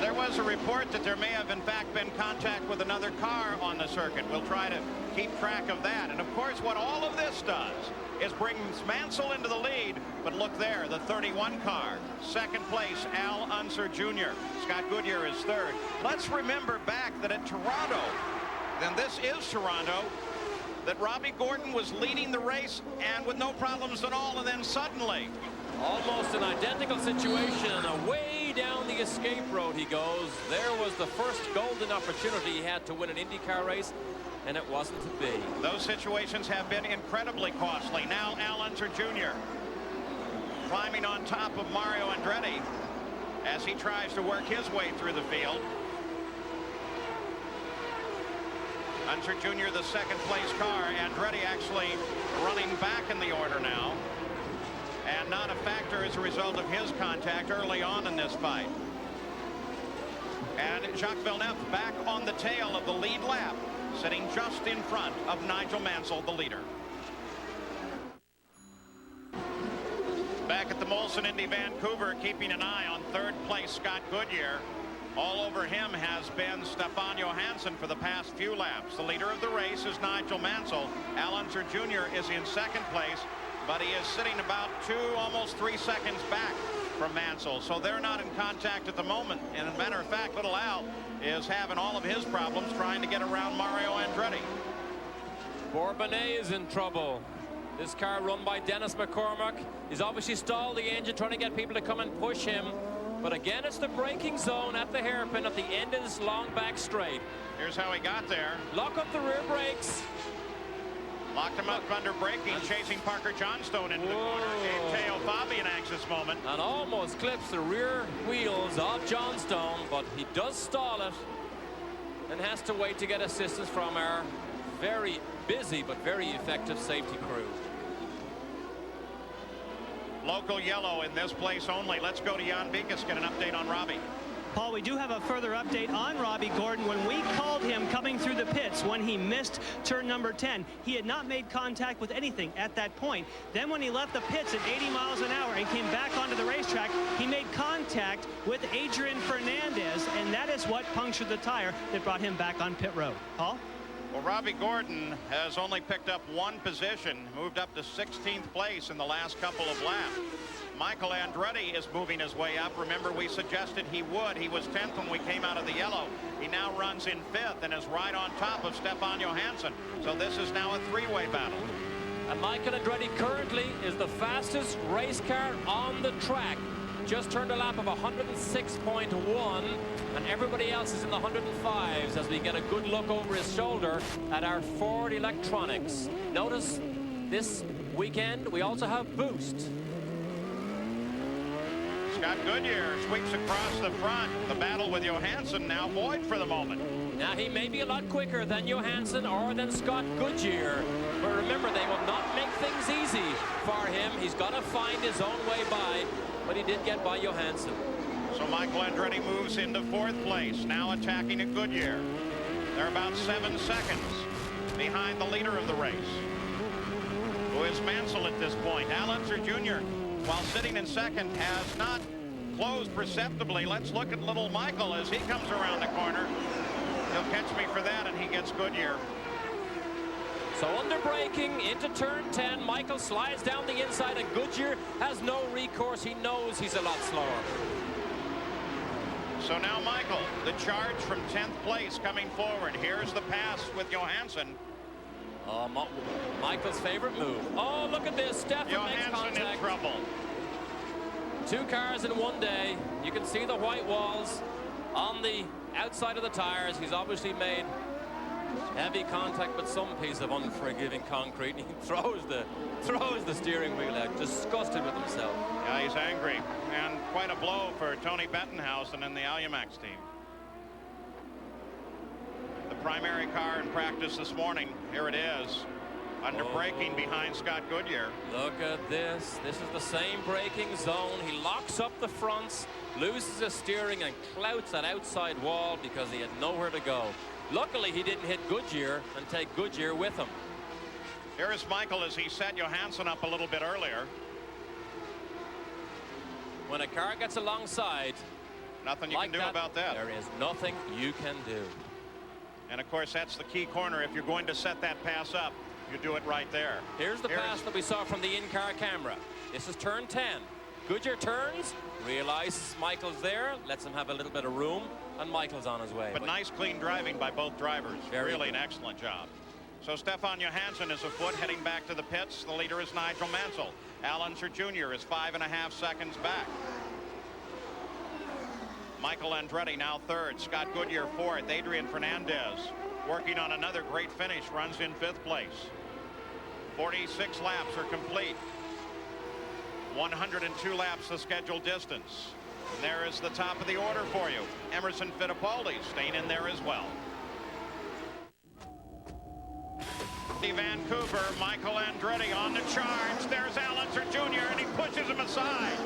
There was a report that there may have, in fact, been contact with another car on the circuit. We'll try to keep track of that. And, of course, what all of this does is brings Mansell into the lead. But look there, the 31 car. 2nd place, Al Unser Jr. Scott Goodyear is 3rd. Let's remember back that at Toronto, and this is Toronto, that Robbie Gordon was leading the race and with no problems at all, and then suddenly, almost an identical situation, and away down the escape road he goes. There was the first golden opportunity he had to win an IndyCar race, and it wasn't to be. Those situations have been incredibly costly. Now Al Unser Jr. climbing on top of Mario Andretti as he tries to work his way through the field. Unser Jr., the 2nd place car. Andretti actually running back in the order now, and not a factor as a result of his contact early on in this fight. And Jacques Villeneuve back on the tail of the lead lap. sitting just in front of Nigel Mansell, the leader. Back at the Molson Indy Vancouver, keeping an eye on third place Scott Goodyear. All over him has been Stefan Johansson for the past few laps. The leader of the race is Nigel Mansell. Al Unser Jr. is in second place, but he is sitting about almost 3 seconds back from Mansell. So they're not in contact at the moment. And as a matter of fact, little Al is having all of his problems trying to get around Mario Andretti. Bourbonnais is in trouble. This car run by Dennis McCormick. He's obviously stalled the engine, trying to get people to come and push him. But again, it's the braking zone at the hairpin at the end of this long back straight. Here's how he got there. Lock up the rear brakes. Locked him up under braking, chasing Parker Johnstone into the corner. Gave Teo Fabi an anxious moment. And almost clips the rear wheels of Johnstone, but he does stall it and has to wait to get assistance from our very busy but very effective safety crew. Local yellow in this place only. Let's go to Jan Beekes, get an update on Robbie. Paul, we do have a further update on Robbie Gordon. When we called him coming through the pits when he missed turn number 10, he had not made contact with anything at that point. Then when he left the pits at 80 miles an hour and came back onto the racetrack, he made contact with Adrian Fernandez, and that is what punctured the tire that brought him back on pit road. Paul? Well, Robbie Gordon has only picked up one position, moved up to 16th place in the last couple of laps. Michael Andretti is moving his way up. Remember, we suggested he would. He was 10th when we came out of the yellow. He now runs in 5th and is right on top of Stefan Johansson. So this is now a three-way battle. And Michael Andretti currently is the fastest race car on the track. Just turned a lap of 106.1, and everybody else is in the 105s as we get a good look over his shoulder at our Ford electronics. Notice this weekend we also have boost. Scott Goodyear sweeps across the front. The battle with Johansson now void for the moment. Now he may be a lot quicker than Johansson or than Scott Goodyear, but remember, they will not make things easy for him. He's got to find his own way by, but he did get by Johansson. So Michael Andretti moves into 4th place, now attacking at Goodyear. They're about 7 seconds behind the leader of the race, who is Mansell at this point. Al Unser Jr., while sitting in second, has not closed perceptibly. Let's look at little Michael as he comes around the corner. He'll catch me for that, and he gets Goodyear. So under braking into turn 10, Michael slides down the inside, and Goodyear has no recourse. He knows he's a lot slower. So now Michael, the charge from 10th place coming forward. Here's the pass with Johansson. Oh, Michael's favorite move. Oh, look at this. Stefan makes contact. In trouble. 2 cars in one day. You can see the white walls on the outside of the tires. He's obviously made heavy contact with some piece of unforgiving concrete. He throws the steering wheel out, disgusted with himself. Yeah, he's angry, and quite a blow for Tony Bettenhausen and the Alumax team. The primary car in practice this morning, here it is, under braking behind Scott Goodyear. Look at this. This is the same braking zone. He locks up the fronts, loses his steering, and clouts that outside wall because he had nowhere to go. Luckily, he didn't hit Goodyear and take Goodyear with him. Here is Michael as he set Johansson up a little bit earlier. When a car gets alongside, nothing you can do about that. There is nothing you can do. And of course, that's the key corner. If you're going to set that pass up, you do it right there. Here's the pass that we saw from the in-car camera. This is turn 10. Goodyear turns, realizes Michael's there, lets him have a little bit of room, and Michael's on his way. But nice, clean driving by both drivers. Really an excellent job. So Stefan Johansson is afoot, heading back to the pits. The leader is Nigel Mansell. Al Unser Jr. is 5.5 seconds back. Michael Andretti now 3rd. Scott Goodyear 4th. Adrian Fernandez working on another great finish, runs in 5th place. 46 laps are complete. 102 laps the scheduled distance. And there is the top of the order for you. Emerson Fittipaldi staying in there as well. Vancouver, Michael Andretti on the charge. There's Al Unser Jr. and he pushes him aside.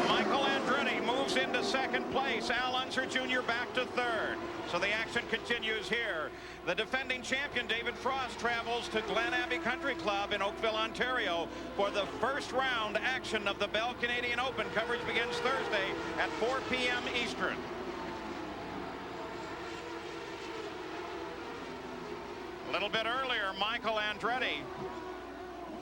Michael Andretti moves into second place. Al Unser Jr. back to third. So the action continues here. The defending champion David Frost travels to Glen Abbey Country Club in Oakville, Ontario for the first round action of the Bell Canadian Open. Coverage begins Thursday at 4 p.m. Eastern. A little bit earlier, Michael Andretti,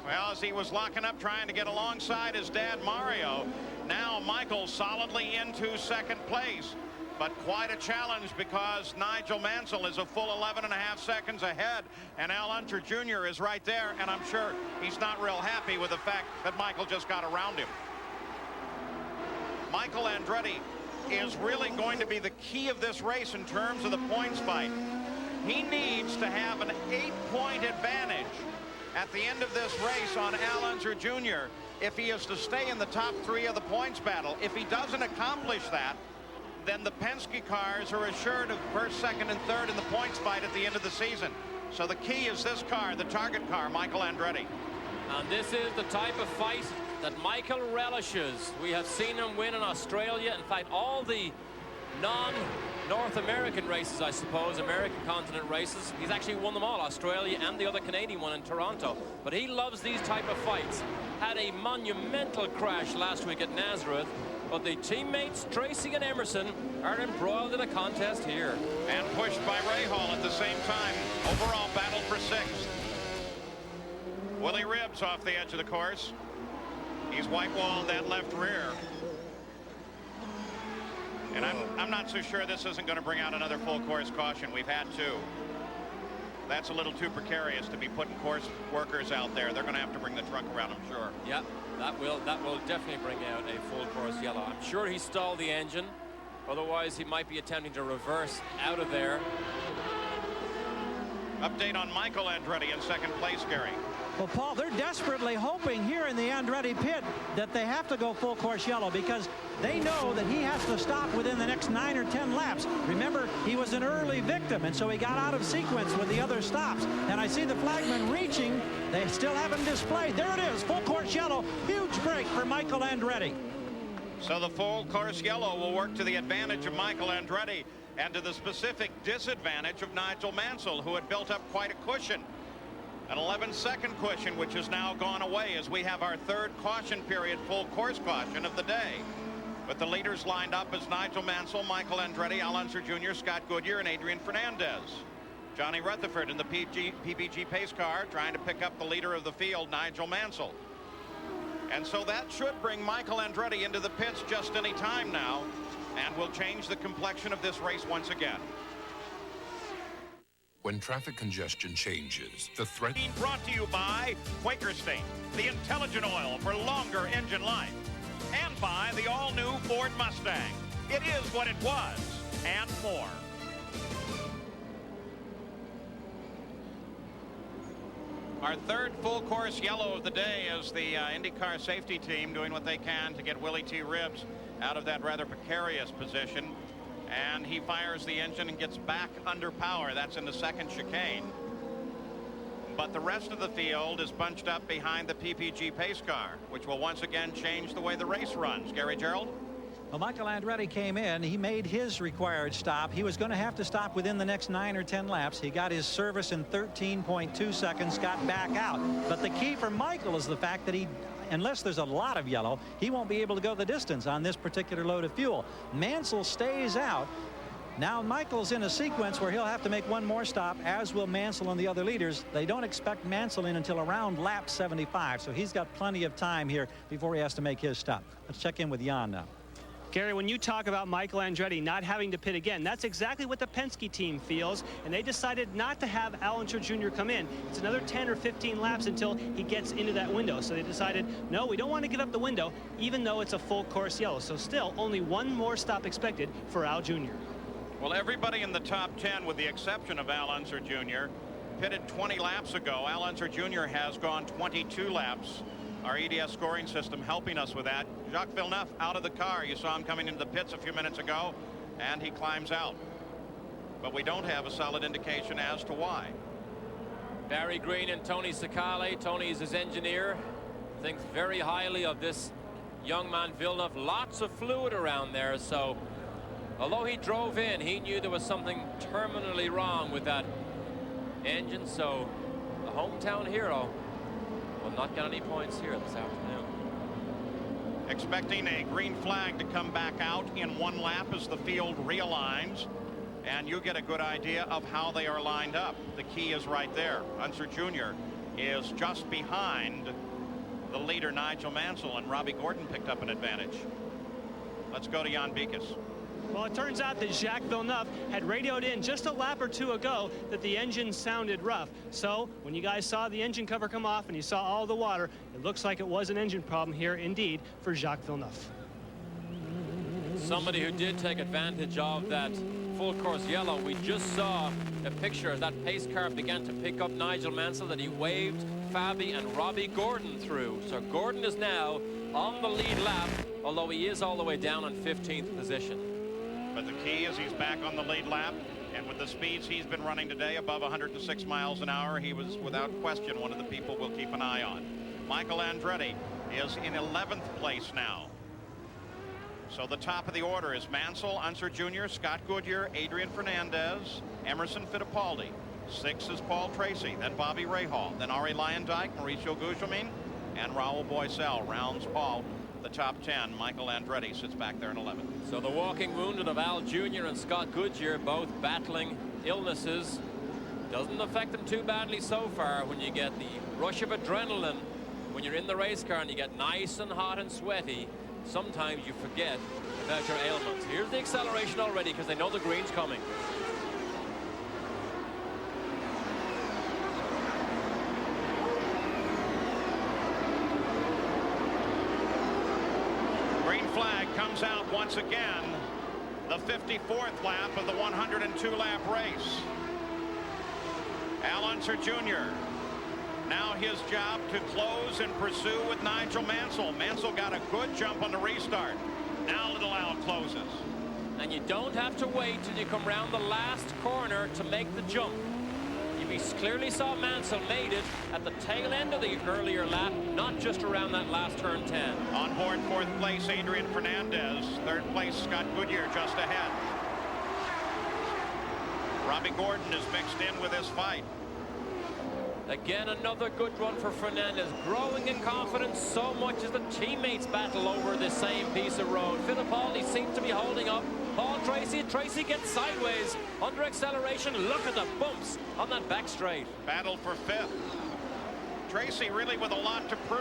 well, as he was locking up trying to get alongside his dad Mario, now Michael solidly into second place. But quite a challenge because Nigel Mansell is a full 11.5 seconds ahead, and Al Unser Jr. is right there, and I'm sure he's not real happy with the fact that Michael just got around him. Michael Andretti is really going to be the key of this race in terms of the points fight. He needs to have an 8-point advantage at the end of this race on Al Unser Jr. if he is to stay in the top 3 of the points battle. If he doesn't accomplish that, then the Penske cars are assured of first, second, and third in the points fight at the end of the season. So the key is this car, the target car, Michael Andretti. And this is the type of fight that Michael relishes. We have seen him win in Australia. In fact, all the non-North American races, I suppose, American continent races, he's actually won them all, Australia and the other Canadian one in Toronto. But he loves these type of fights. Had a monumental crash last week at Nazareth, but the teammates Tracy and Emerson are embroiled in a contest here. And pushed by Rahal at the same time. Overall battle for 6th. Willie Ribbs off the edge of the course. He's white-walled that left rear. And I'm not so sure this isn't going to bring out another full course caution. We've had 2. That's a little too precarious to be putting course workers out there. They're going to have to bring the truck around, I'm sure. Yeah, that will definitely bring out a full course yellow. I'm sure he stalled the engine. Otherwise, he might be attempting to reverse out of there. Update on Michael Andretti in second place, Gary. Well, Paul, they're desperately hoping here in the Andretti pit that they have to go full course yellow because they know that he has to stop within the next 9 or 10 laps. Remember, he was an early victim, and so he got out of sequence with the other stops. And I see the flagman reaching. They still haven't displayed. There it is, full course yellow. Huge break for Michael Andretti. So the full course yellow will work to the advantage of Michael Andretti and to the specific disadvantage of Nigel Mansell, who had built up quite a cushion. An 11-second cushion, which has now gone away as we have our third caution period, full course caution of the day. But the leaders lined up as Nigel Mansell, Michael Andretti, Al Unser Jr., Scott Goodyear, and Adrian Fernandez. Johnny Rutherford in the PPG pace car trying to pick up the leader of the field, Nigel Mansell. And so that should bring Michael Andretti into the pits just any time now and will change the complexion of this race once again. When traffic congestion changes, the threat... Brought to you by Quaker State, the intelligent oil for longer engine life. And by the all-new Ford Mustang. It is what it was, and more. Our third full course yellow of the day is the IndyCar safety team doing what they can to get Willie T. Ribbs out of that rather precarious position. And he fires the engine and gets back under power. That's in the second chicane. But the rest of the field is bunched up behind the PPG pace car, which will once again change the way the race runs. Gary Gerald? Well, Michael Andretti came in. He made his required stop. He was going to have to stop within the next 9 or 10 laps. He got his service in 13.2 seconds, got back out. But the key for Michael is the fact that unless there's a lot of yellow, he won't be able to go the distance on this particular load of fuel. Mansell stays out. Now Michael's in a sequence where he'll have to make one more stop, as will Mansell and the other leaders. They don't expect Mansell in until around lap 75, so he's got plenty of time here before he has to make his stop. Let's check in with Jan now. Gary, when you talk about Michael Andretti not having to pit again, that's exactly what the Penske team feels, and they decided not to have Al Unser Jr. come in. It's another 10 or 15 laps until he gets into that window. So they decided, no, we don't want to give up the window, even though it's a full course yellow. So still only one more stop expected for Al Jr. Well, everybody in the top 10, with the exception of Al Unser Jr., pitted 20 laps ago. Al Unser Jr. has gone 22 laps. Our EDS scoring system helping us with that. Jacques Villeneuve out of the car. You saw him coming into the pits a few minutes ago, and he climbs out. But we don't have a solid indication as to why. Barry Green and Tony Sicale. Tony is his engineer. Thinks very highly of this young man Villeneuve. Lots of fluid around there, so although he drove in, he knew there was something terminally wrong with that engine, so the hometown hero will not get any points here this afternoon. Expecting a green flag to come back out in one lap as the field realigns, and you get a good idea of how they are lined up. The key is right there. Unser Jr. is just behind the leader, Nigel Mansell, and Robbie Gordon picked up an advantage. Let's go to Jan Beekes. Well, it turns out that Jacques Villeneuve had radioed in just a lap or two ago that the engine sounded rough. So when you guys saw the engine cover come off and you saw all the water, it looks like it was an engine problem here indeed for Jacques Villeneuve. Somebody who did take advantage of that full course yellow. We just saw a picture as that pace car began to pick up Nigel Mansell that he waved Fabi and Robbie Gordon through. So Gordon is now on the lead lap, although he is all the way down in 15th position. But the key is he's back on the lead lap, and with the speeds he's been running today, above 106 miles an hour, he was without question one of the people we'll keep an eye on. Michael Andretti is in 11th place now. So the top of the order is Mansell, Unser Jr., Scott Goodyear, Adrian Fernandez, Emerson Fittipaldi. 6 is Paul Tracy, then Bobby Rahal, then Arie Luyendyk, Mauricio Gugelmin, and Raul Boesel rounds off the top 10. Michael Andretti sits back there in 11th. So the walking wounded of Al Jr. and Scott Goodyear both battling illnesses. Doesn't affect them too badly so far when you get the rush of adrenaline when you're in the race car and you get nice and hot and sweaty. Sometimes you forget about your ailments. Here's the acceleration already because they know the green's coming. Green flag comes out once again. The 54th lap of the 102-lap race. Al Unser Jr. Now his job to close and pursue with Nigel Mansell. Mansell got a good jump on the restart. Now little Al closes. And you don't have to wait till you come round the last corner to make the jump. We clearly saw Mansell made it at the tail end of the earlier lap, not just around that last turn 10. On board 4th place, Adrian Fernandez. 3rd place, Scott Goodyear just ahead. Robbie Gordon is mixed in with this fight. Again, another good run for Fernandez, growing in confidence so much as the teammates battle over the same piece of road. Fittipaldi seems to be holding up. Paul Tracy. Tracy gets sideways under acceleration. Look at the bumps on that back straight. Battle for 5th. Tracy really with a lot to prove.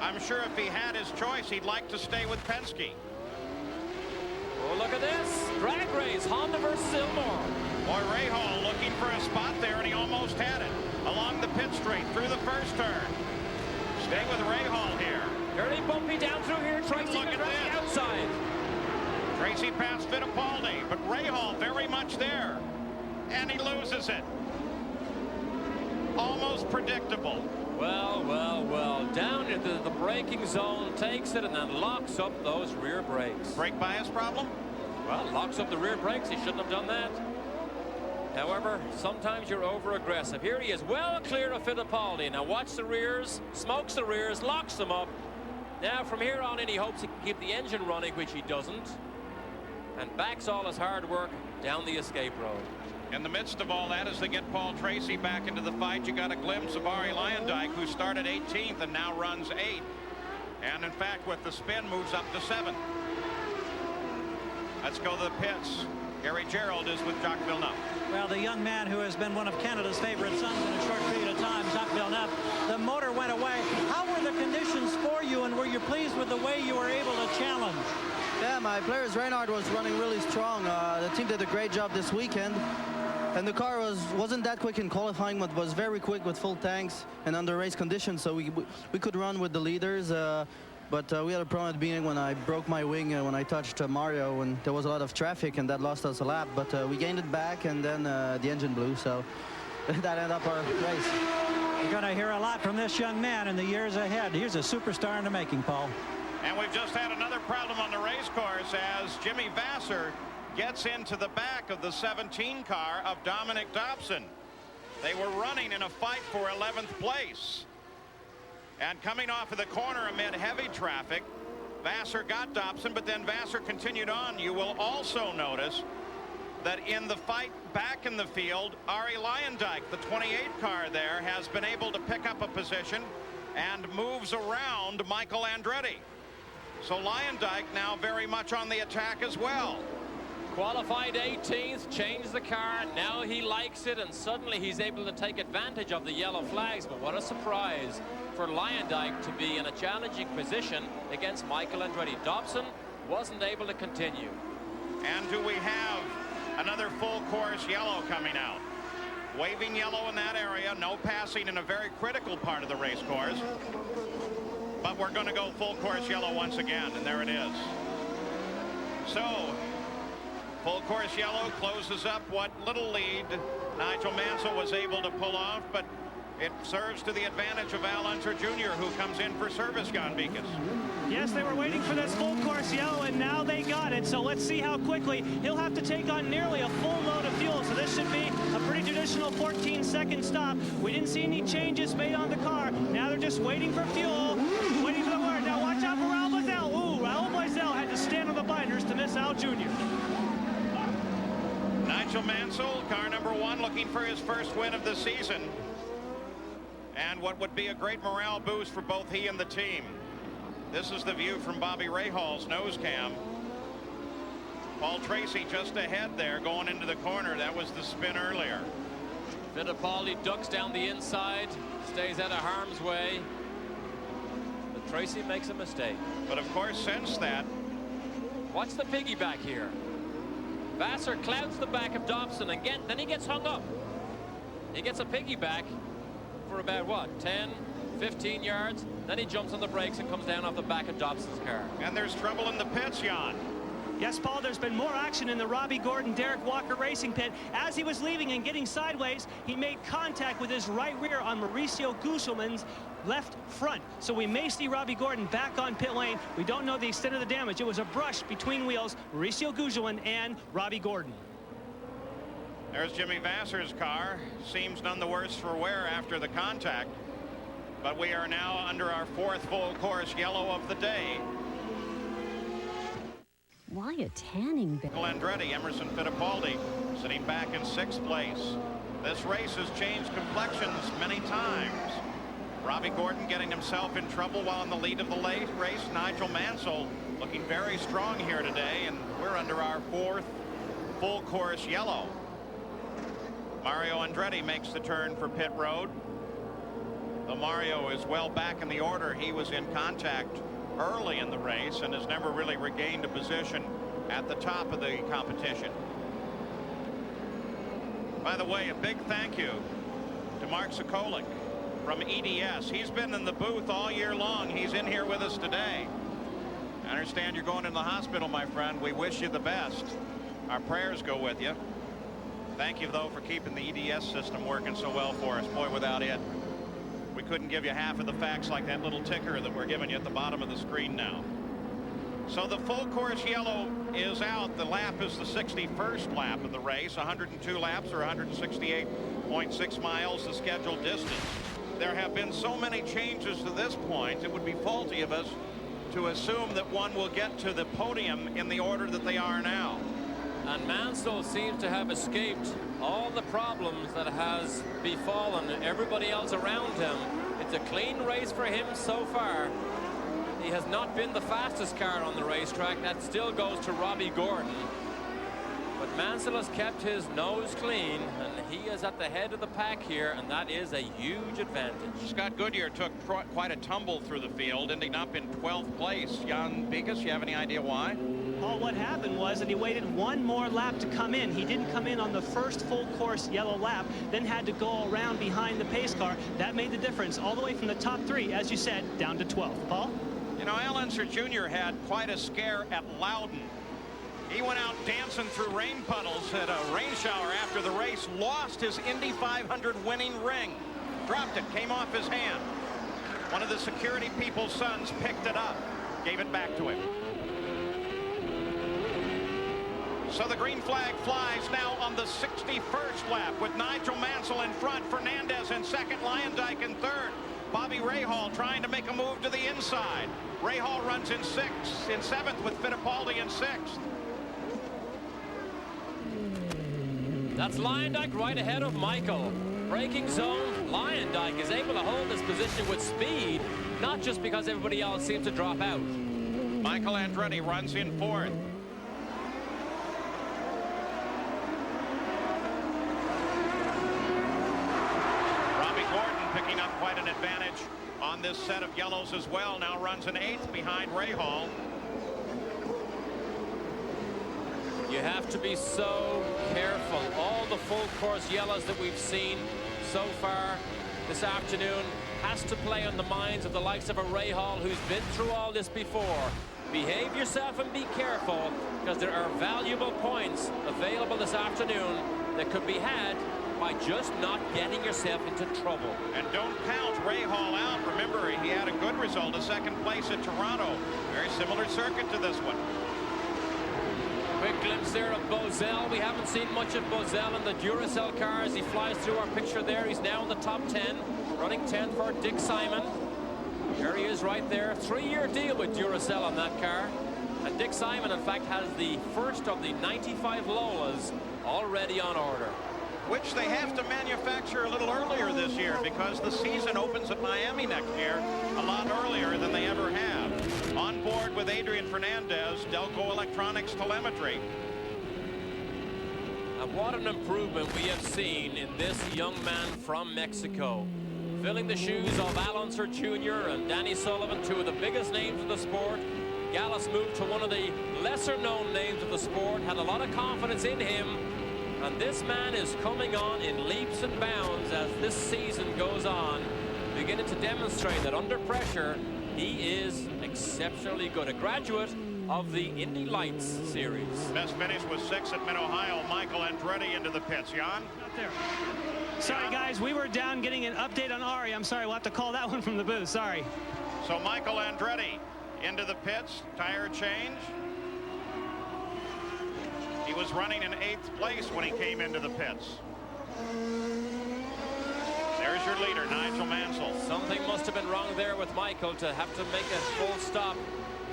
I'm sure if he had his choice, he'd like to stay with Penske. Oh, look at this. Drag race, Honda versus Ilmore. Boy, Rahal looking for a spot there, and he almost had it. Along the pit straight through the first turn. Stay with Rahal here. Fairly bumpy down through here. Tracy Look at around the outside. Tracy passed Fittipaldi, but Rahal very much there. And he loses it. Almost predictable. Well, well, well. Down into the braking zone, takes it, and then locks up those rear brakes. Brake bias problem? Well, locks up the rear brakes. He shouldn't have done that. However, sometimes you're over-aggressive. Here he is, well clear of Fittipaldi. Now watch the rears, smokes the rears, locks them up. Now from here on in, he hopes he can keep the engine running, which he doesn't, and backs all his hard work down the escape road. In the midst of all that, as they get Paul Tracy back into the fight, you got a glimpse of Arie Luyendyk, who started 18th and now runs 8th. And in fact, with the spin, moves up to 7th. Let's go to the pits. Gary Gerald is with Jacques Villeneuve. Well, the young man who has been one of Canada's favorite sons in a short period of time, Jacques Villeneuve, the motor went away. How were the conditions for you, and were you pleased with the way you were able to challenge? Yeah, my players, Reinhard was running really strong. The team did a great job this weekend. And the car wasn't that quick in qualifying, but was very quick with full tanks and under race conditions, so we could run with the leaders. But we had a problem at the beginning when I broke my wing when I touched Mario, and there was a lot of traffic, and that lost us a lap. But we gained it back, and then the engine blew, so that ended up our race. You're going to hear a lot from this young man in the years ahead. Here's a superstar in the making, Paul. And we've just had another problem on the race course as Jimmy Vasser gets into the back of the 17 car of Dominic Dobson. They were running in a fight for 11th place. And coming off of the corner amid heavy traffic, Vassar got Dobson, but then Vassar continued on. You will also notice that in the fight back in the field, Ari Luyendyk, the 28 car there, has been able to pick up a position and moves around Michael Andretti. So Luyendyk now very much on the attack as well. Qualified 18th, changed the car, now he likes it, and suddenly he's able to take advantage of the yellow flags. But what a surprise for Luyendyk to be in a challenging position against Michael Andretti. Dobson wasn't able to continue. And do we have another full course yellow coming out? Waving yellow in that area, no passing in a very critical part of the race course. But we're going to go full course yellow once again, and there it is. So, full course yellow closes up what little lead Nigel Mansell was able to pull off, but it serves to the advantage of Al Unser Jr., who comes in for service, Jan Beekes. Yes, they were waiting for this full course yellow, and now they got it. So let's see how quickly. He'll have to take on nearly a full load of fuel, so this should be a pretty traditional 14-second stop. We didn't see any changes made on the car. Now they're just waiting for fuel, waiting for the word. Now watch out for Raul Boesel. Ooh, Raul Boesel had to stand on the binders to miss Al Jr. Nigel Mansell, car number 1, looking for his first win of the season. And what would be a great morale boost for both he and the team. This is the view from Bobby Rahall's nose cam. Paul Tracy just ahead there going into the corner. That was the spin earlier. Fittipaldi ducks down the inside, stays out of harm's way. But Tracy makes a mistake. But of course, since that, watch the piggyback here. Vassar clouds the back of Dobson again, then he gets hung up. He gets a piggyback for about, what, 10, 15 yards? Then he jumps on the brakes and comes down off the back of Dobson's car. And there's trouble in the pits, Jan. Yes, Paul, there's been more action in the Robbie Gordon, Derek Walker racing pit. As he was leaving and getting sideways, he made contact with his right rear on Mauricio Guselman's left front. So we may see Robbie Gordon back on pit lane. We don't know the extent of the damage. It was a brush between wheels, Mauricio Guselman and Robbie Gordon. There's Jimmy Vassar's car. Seems none the worse for wear after the contact. But we are now under our 4th full course yellow of the day. Why a tanning bed? Andretti, Emerson Fittipaldi sitting back in 6th place. This race has changed complexions many times. Robbie Gordon getting himself in trouble while in the lead of the late race. Nigel Mansell looking very strong here today, and we're under our 4th full course yellow. Mario Andretti makes the turn for pit road. Though Mario is well back in the order, he was in contact early in the race and has never really regained a position at the top of the competition. By the way, a big thank you to Mark Sokolik from EDS. He's been in the booth all year long. He's in here with us today. I understand you're going in the hospital, my friend. We wish you the best. Our prayers go with you. Thank you, though, for keeping the EDS system working so well for us. Boy, without it, we couldn't give you half of the facts like that little ticker that we're giving you at the bottom of the screen now. So the full course yellow is out. The lap is the 61st lap of the race. 102 laps or 168.6 miles the scheduled distance. There have been so many changes to this point, it would be faulty of us to assume that one will get to the podium in the order that they are now. And Mansell seems to have escaped all the problems that has befallen everybody else around him. It's a clean race for him so far. He has not been the fastest car on the racetrack. That still goes to Robbie Gordon. But Mansell has kept his nose clean, and he is at the head of the pack here, and that is a huge advantage. Scott Goodyear took quite a tumble through the field, ending up in 12th place. Jan Beekes, you have any idea why? Paul, what happened was that he waited one more lap to come in. He didn't come in on the first full course yellow lap, then had to go around behind the pace car. That made the difference all the way from the top 3, as you said, down to 12th. Paul? You know, Al Unser Jr. had quite a scare at Loudon. He went out dancing through rain puddles at a rain shower after the race, lost his Indy 500 winning ring, dropped it, came off his hand. One of the security people's sons picked it up, gave it back to him. So the green flag flies now on the 61st lap with Nigel Mansell in front, Fernandez in second, Luyendyk in third. Bob Bobby Rahal trying to make a move to the inside. Rahal runs in 7th with Fittipaldi in 6th. That's Lyondike right ahead of Michael. Braking zone. Lyondike is able to hold this position with speed, not just because everybody else seems to drop out. Michael Andretti runs in 4th. Robbie Gordon picking up quite an advantage on this set of yellows as well. Now runs in 8th behind Rahal. You have to be so careful. All the full course yellows that we've seen so far this afternoon has to play on the minds of the likes of a Rahal who's been through all this before. Behave yourself and be careful, because there are valuable points available this afternoon that could be had by just not getting yourself into trouble. And don't count Rahal out. Remember, he had a good result, a 2nd place at Toronto. Very similar circuit to this one. Quick glimpse there of Bozell. We haven't seen much of Bozell in the Duracell car as he flies through our picture there. He's now in the top 10, running 10th for Dick Simon. There he is right there. 3-year deal with Duracell on that car. And Dick Simon, in fact, has the first of the 95 Lolas already on order. Which they have to manufacture a little earlier this year, because the season opens at Miami next year a lot earlier than they ever have. On board with Adrian Fernandez, Delco Electronics telemetry. And what an improvement we have seen in this young man from Mexico. Filling the shoes of Al Unser Jr. and Danny Sullivan, 2 of the biggest names of the sport. Gallus moved to one of the lesser-known names of the sport, had a lot of confidence in him. And this man is coming on in leaps and bounds as this season goes on, beginning to demonstrate that under pressure, he is exceptionally good. A graduate of the Indy Lights series. Best finish was 6th at Mid-Ohio. Michael Andretti into the pits. Jan? Out there. Sorry, guys, we were down getting an update on Ari. I'm sorry, we'll have to call that one from the booth. Sorry. So Michael Andretti into the pits. Tire change. He was running in 8th place when he came into the pits. There's your leader, Nigel Mansell. Something must have been wrong there with Michael to have to make a full stop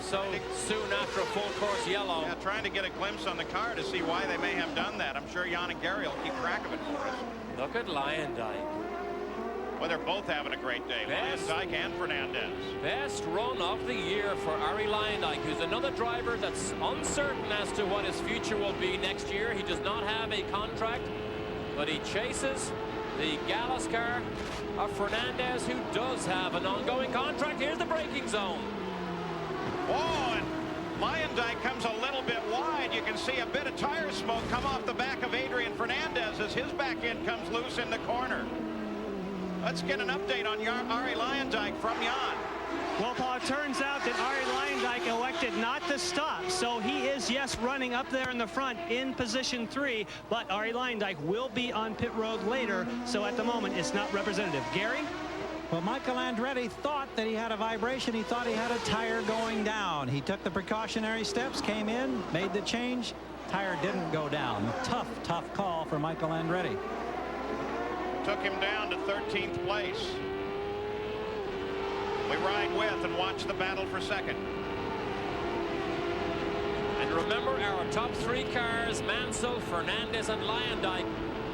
so soon after a full course yellow. Yeah, trying to get a glimpse on the car to see why they may have done that. I'm sure Jan and Gary will keep track of it for us. Look at Lyondike. Well, they're both having a great day. Lyondike and Fernandez. Best run of the year for Ari Lyondike, who's another driver that's uncertain as to what his future will be next year. He does not have a contract, but he chases the Gallus car of Fernandez, who does have an ongoing contract. Here's the braking zone. Oh, and Lyondike comes a little bit wide. You can see a bit of tire smoke come off the back of Adrian Fernandez as his back end comes loose in the corner. Let's get an update on Ari Lyondike from Jan. Well, Paul, it turns out that Ari Lyondike elected not to stop. So he is, yes, running up there in the front in position 3. But Ari Lyondike will be on pit road later. So at the moment, it's not representative. Gary? Well, Michael Andretti thought that he had a vibration. He thought he had a tire going down. He took the precautionary steps, came in, made the change. Tire didn't go down. Tough call for Michael Andretti. Took him down to 13th place. We ride with and watch the battle for 2nd. And remember, our top 3 cars, Mansell, Fernandez, and Lyondike,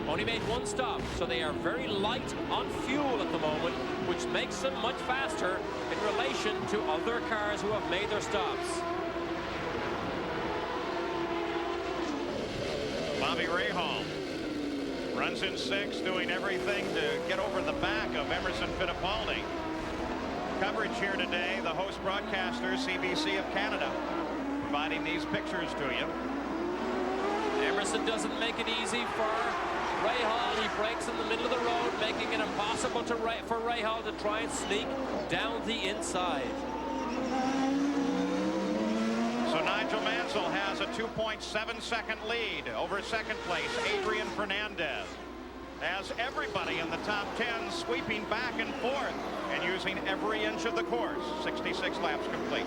only made 1 stop, so they are very light on fuel at the moment, which makes them much faster in relation to other cars who have made their stops. Bobby Rahal runs in 6th, doing everything to get over the back of Emerson Fittipaldi. Coverage here today, the host broadcaster, CBC of Canada, providing these pictures to you. Emerson doesn't make it easy for Rahal. He breaks in the middle of the road, making it impossible for Rahal to try and sneak down the inside. So Nigel Mansell has a 2.7-second lead over 2nd place, Adrian Fernandez. As everybody in the top 10 sweeping back and forth and using every inch of the course. 66 laps complete.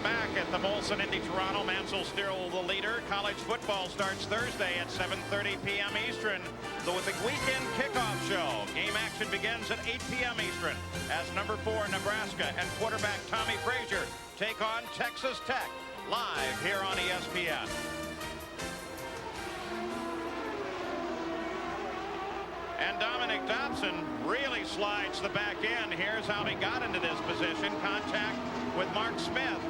Back at the Molson Indy Toronto, Mansell still the leader. College football starts Thursday at 7:30 p.m. Eastern. So with the weekend kickoff show, game action begins at 8 p.m. Eastern as number 4 Nebraska and quarterback Tommy Frazier take on Texas Tech live here on ESPN. And Dominic Dobson really slides the back end. Here's how he got into this position. Contact with Mark Smith.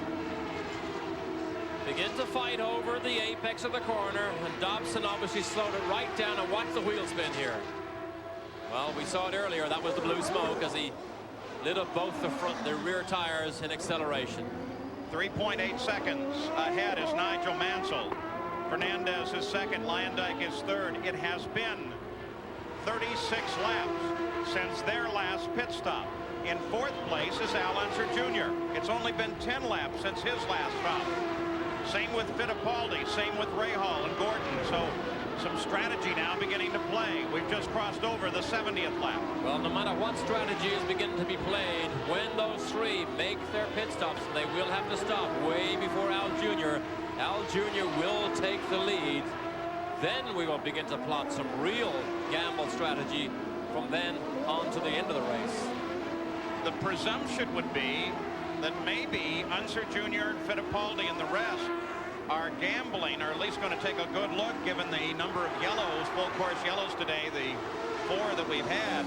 Begin to fight over the apex of the corner, and Dobson obviously slowed it right down. And watch the wheel spin here. Well, we saw it earlier. That was the blue smoke as he lit up both the front and the rear tires in acceleration. 3.8 seconds ahead is Nigel Mansell. Fernandez is second. Lyondike is third. It has been 36 laps since their last pit stop. In fourth place is Al Unser Jr. It's only been 10 laps since his last stop. Same with Fittipaldi, same with Rahal and Gordon. So some strategy now beginning to play. We've just crossed over the 70th lap. Well, no matter what strategy is beginning to be played, when those three make their pit stops, they will have to stop way before Al Jr. Al Jr. will take the lead. Then we will begin to plot some real gamble strategy from then on to the end of the race. The presumption would be that maybe Unser Jr. and Fittipaldi and the rest are gambling, or at least going to take a good look given the number of yellows, full course yellows today, the 4 that we've had,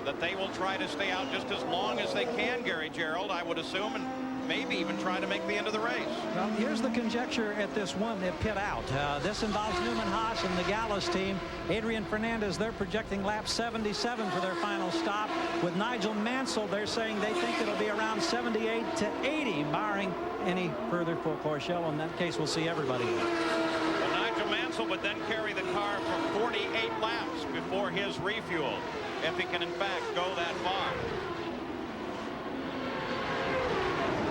that they will try to stay out just as long as they can, Gary Gerald, I would assume, and maybe even try to make the end of the race. Well, here's the conjecture at this one that pit out. This involves Newman Haas and the Gallus team. Adrian Fernandez, they're projecting lap 77 for their final stop. With Nigel Mansell, they're saying they think it'll be around 78 to 80, barring any further full course yellow. In that case, we'll see everybody. Well, Nigel Mansell would then carry the car for 48 laps before his refuel, if he can in fact go that far.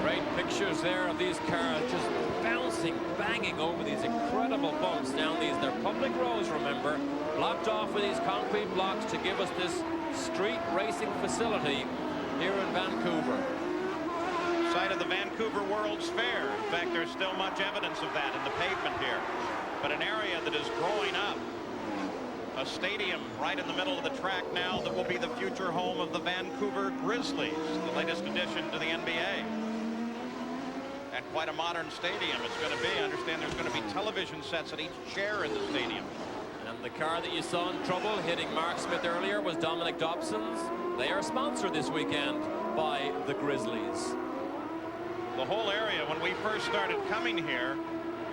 Great pictures there of these cars just bouncing, banging over these incredible bumps down these. They're public roads, remember, blocked off with these concrete blocks to give us this street racing facility here in Vancouver. Site of the Vancouver World's Fair. In fact, there's still much evidence of that in the pavement here. But an area that is growing up. A stadium right in the middle of the track now that will be the future home of the Vancouver Grizzlies, the latest addition to the NBA. And quite a modern stadium it's going to be. I understand there's going to be television sets at each chair in the stadium. And the car that you saw in trouble hitting Mark Smith earlier was Dominic Dobson's. They are sponsored this weekend by the Grizzlies. The whole area, when we first started coming here,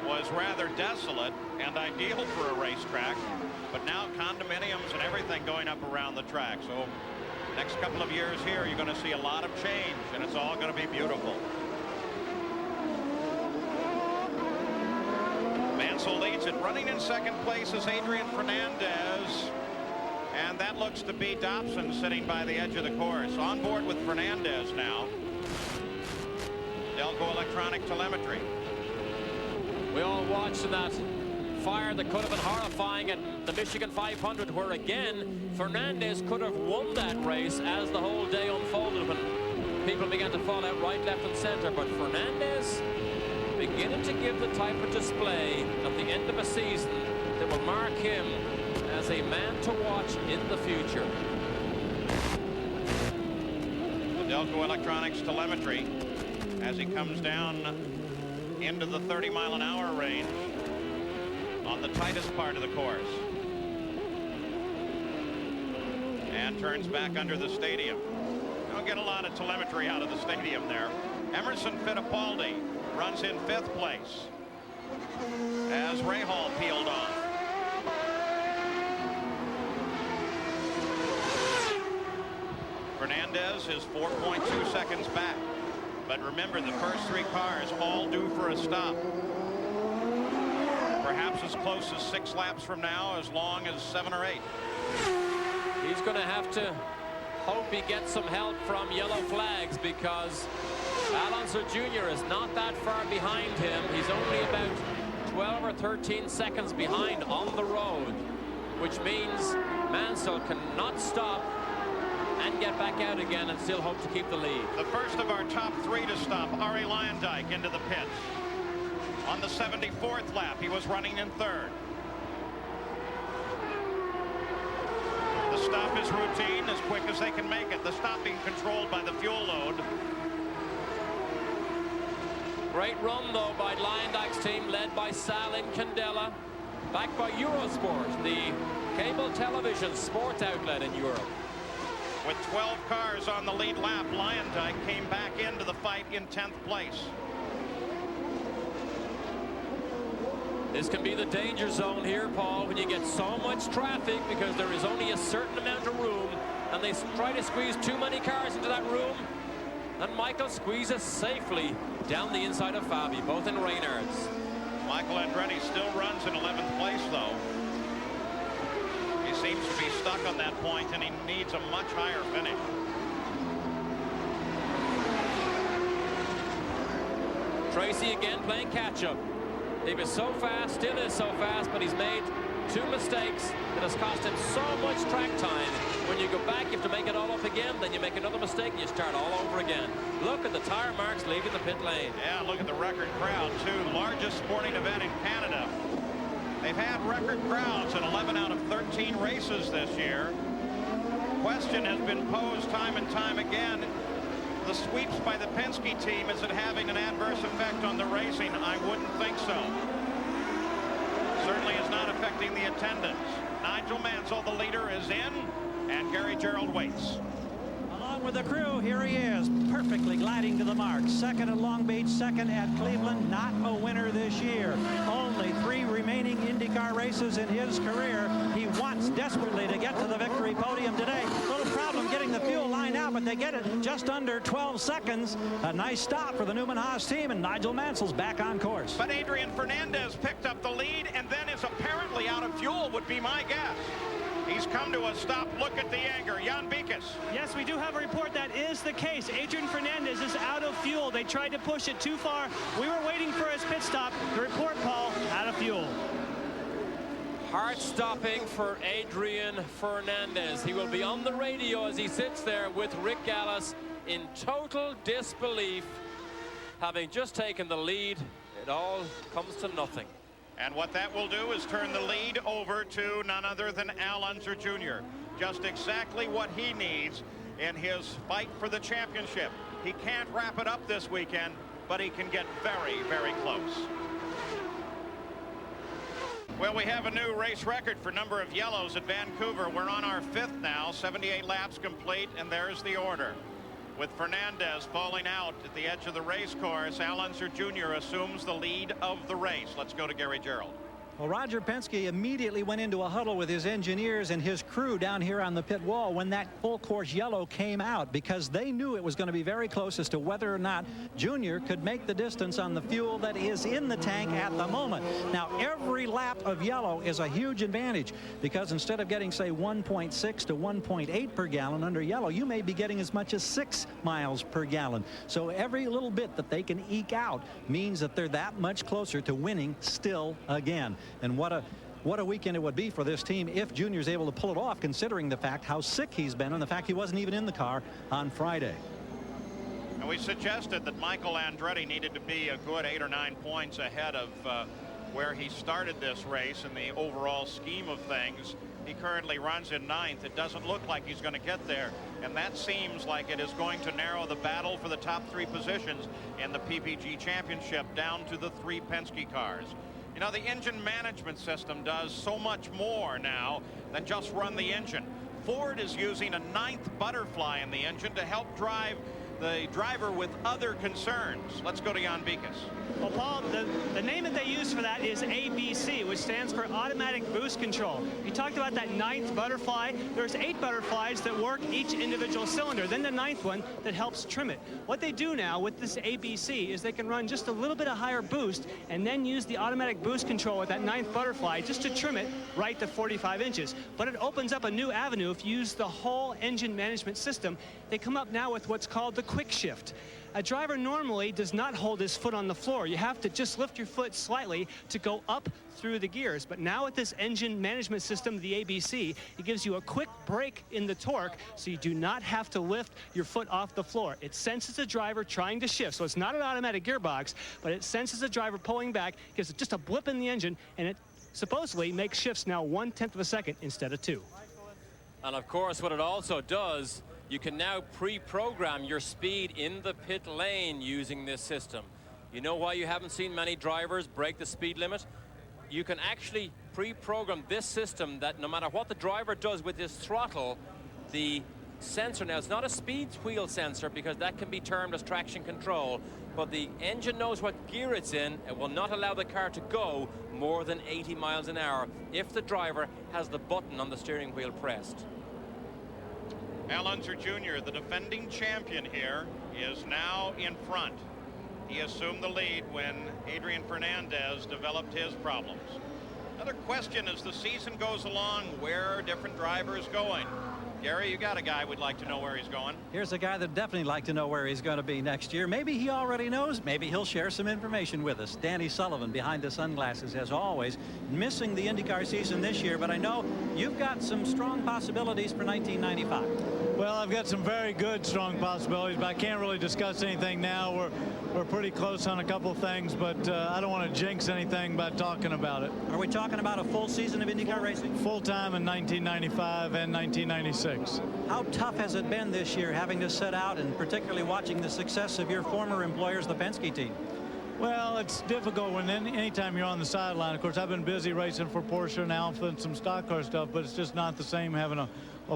was rather desolate and ideal for a racetrack. But now condominiums and everything going up around the track. So next couple of years here, you're going to see a lot of change, and it's all going to be beautiful. Mansell leads it. Running in second place is Adrian Fernandez. And that looks to be Dobson sitting by the edge of the course. On board with Fernandez now. Delco electronic telemetry. We all watched that fire that could have been horrifying at the Michigan 500, where again Fernandez could have won that race as the whole day unfolded when people began to fall out right, left, and center. But Fernandez beginning to give the type of display at the end of a season that will mark him as a man to watch in the future. The Delco Electronics telemetry as he comes down into the 30-mile-an-hour range on the tightest part of the course. And turns back under the stadium. Don't get a lot of telemetry out of the stadium there. Emerson Fittipaldi runs in 5th place as Rahal peeled off. Fernandez is 4.2 seconds back. But remember, the first 3 cars all due for a stop. Perhaps as close as 6 laps from now, as long as 7 or 8. He's going to have to hope he gets some help from yellow flags, because Alonso Jr. is not that far behind him. He's only about 12 or 13 seconds behind on the road, which means Mansell cannot stop and get back out again and still hope to keep the lead. The first of our top 3 to stop, Arie Luyendyk into the pits. On the 74th lap, he was running in 3rd. The stop is routine, as quick as they can make it. The stop being controlled by the fuel load. Great run, though, by Lyondike's team, led by Sal in Candela, backed by Eurosport, the cable television sports outlet in Europe. With 12 cars on the lead lap, Lyondike came back into the fight in 10th place. This can be the danger zone here, Paul, when you get so much traffic because there is only a certain amount of room and they try to squeeze too many cars into that room. And Michael squeezes safely down the inside of Fabi, both in Reynards. Michael Andretti still runs in 11th place, though. He seems to be stuck on that point, and he needs a much higher finish. Tracy again playing catch-up. He was so fast, still is so fast, but he's made 2 mistakes that has cost him so much track time. When you go back, you have to make it all up again, then you make another mistake and you start all over again. Look at the tire marks leaving the pit lane. Yeah, look at the record crowd, too. Largest sporting event in Canada. They've had record crowds in 11 out of 13 races this year. Question has been posed time and time again. The sweeps by the Penske team, is it having an adverse effect on the racing? I wouldn't think so. Certainly is not affecting the attendance. Nigel Mansell, the leader, is in, and Gary Gerald waits. Along with the crew, here he is, perfectly gliding to the mark. Second at Long Beach, second at Cleveland. Not a winner this year. Only 3 remaining IndyCar races in his career. He wants desperately to get to the victory podium today. Little problem getting the fuel line out, but they get it just under 12 seconds. A nice stop for the Newman Haas team, and Nigel Mansell's back on course. But Adrian Fernandez picked up the lead and then is apparently out of fuel, would be my guess. He's come to a stop. Look at the anger. Jan Beekes. Yes, we do have a report that is the case. Adrian Fernandez is out of fuel. They tried to push it too far. We were waiting for his pit stop. The report, Paul, out of fuel. Heart stopping for Adrian Fernandez. He will be on the radio as he sits there with Rick Gallis in total disbelief. Having just taken the lead, it all comes to nothing. And what that will do is turn the lead over to none other than Al Unser Jr. Just exactly what he needs in his fight for the championship. He can't wrap it up this weekend, but he can get very, very close. Well, we have a new race record for number of yellows at Vancouver. We're on our 5th now, 78 laps complete, and there's the order. With Fernandez falling out at the edge of the race course, Al Unser Jr. assumes the lead of the race. Let's go to Gary Gerald. Well, Roger Penske immediately went into a huddle with his engineers and his crew down here on the pit wall when that full course yellow came out, because they knew it was going to be very close as to whether or not Junior could make the distance on the fuel that is in the tank at the moment. Now, every lap of yellow is a huge advantage, because instead of getting, say, 1.6 to 1.8 per gallon under yellow, you may be getting as much as 6 miles per gallon. So every little bit that they can eke out means that they're that much closer to winning still again. And what a weekend it would be for this team if Junior's able to pull it off, considering the fact how sick he's been and the fact he wasn't even in the car on Friday. And we suggested that Michael Andretti needed to be a good 8 or 9 points ahead of where he started this race in the overall scheme of things. He currently runs in 9th. It doesn't look like he's going to get there, and that seems like it is going to narrow the battle for the top 3 positions in the PPG Championship down to the 3 Penske cars. You know, the engine management system does so much more now than just run the engine. Ford is using a 9th butterfly in the engine to help drive the driver with other concerns. Let's go to Jan Beekes. Well, Paul, the name that they use for that is ABC, which stands for automatic boost control. You talked about that 9th butterfly. There's 8 butterflies that work each individual cylinder, then the 9th one that helps trim it. What they do now with this ABC is they can run just a little bit of higher boost and then use the automatic boost control with that 9th butterfly just to trim it right to 45 inches. But it opens up a new avenue if you use the whole engine management system. They come up now with what's called the quick shift. A driver normally does not hold his foot on the floor. You have to just lift your foot slightly to go up through the gears. But now with this engine management system, the ABC, it gives you a quick break in the torque, so you do not have to lift your foot off the floor. It senses a driver trying to shift. So it's not an automatic gearbox, but it senses a driver pulling back, gives it just a blip in the engine, and it supposedly makes shifts now 1/10 of a second instead of 2. And of course, what it also does, you can now pre-program your speed in the pit lane using this system. You know why you haven't seen many drivers break the speed limit? You can actually pre-program this system that no matter what the driver does with his throttle, the sensor, now it's not a speed wheel sensor because that can be termed as traction control, but the engine knows what gear it's in and will not allow the car to go more than 80 miles an hour if the driver has the button on the steering wheel pressed. Al Unser Jr., the defending champion here, is now in front. He assumed the lead when Adrian Fernandez developed his problems. Another question as the season goes along, where are different drivers going? Gary, you got a guy we'd like to know where he's going. Here's a guy that definitely like to know where he's going to be next year. Maybe he already knows. Maybe he'll share some information with us. Danny Sullivan behind the sunglasses, as always, missing the IndyCar season this year, but I know you've got some strong possibilities for 1995. Well, I've got some very good, strong possibilities, but I can't really discuss anything now. We're pretty close on a couple of things, but I don't want to jinx anything by talking about it. Are we talking about a full season of IndyCar racing? Full time in 1995 and 1996. How tough has it been this year having to set out and particularly watching the success of your former employers, the Penske team? Well, it's difficult when anytime you're on the sideline. Of course, I've been busy racing for Porsche and Alfa and some stock car stuff, but it's just not the same having a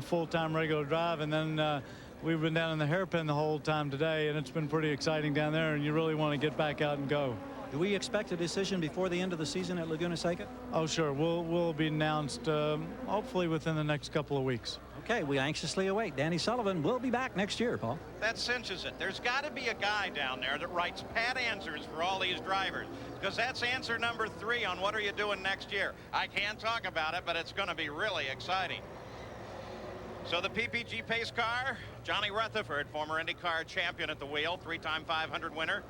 full-time regular drive. And then we've been down in the hairpin the whole time today, and it's been pretty exciting down there, and you really want to get back out and go. Do we expect a decision before the end of the season at Laguna Seca? Oh, sure. We'll be announced hopefully within the next couple of weeks. Okay, we anxiously await. Danny Sullivan will be back next year, Paul. That cinches it. There's got to be a guy down there that writes pat answers for all these drivers, because that's answer number 3 on what are you doing next year. I can't talk about it, but it's going to be really exciting. So the PPG pace car, Johnny Rutherford, former IndyCar champion at the wheel, 3-time 500 winner,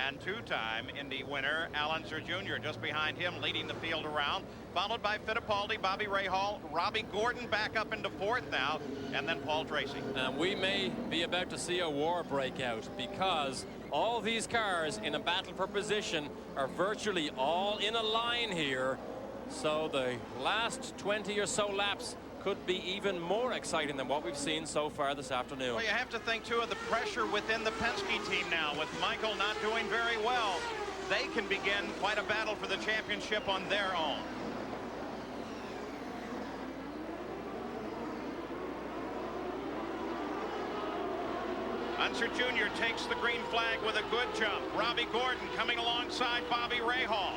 and 2-time Indy winner, Al Unser Jr. just behind him, leading the field around, followed by Fittipaldi, Bobby Rahal, Robbie Gordon back up into 4th now, and then Paul Tracy. And we may be about to see a war break out because all these cars in a battle for position are virtually all in a line here. So the last 20 or so laps could be even more exciting than what we've seen so far this afternoon. Well, you have to think, too, of the pressure within the Penske team now. With Michael not doing very well, they can begin quite a battle for the championship on their own. Unser Jr. takes the green flag with a good jump. Robbie Gordon coming alongside Bobby Rahal.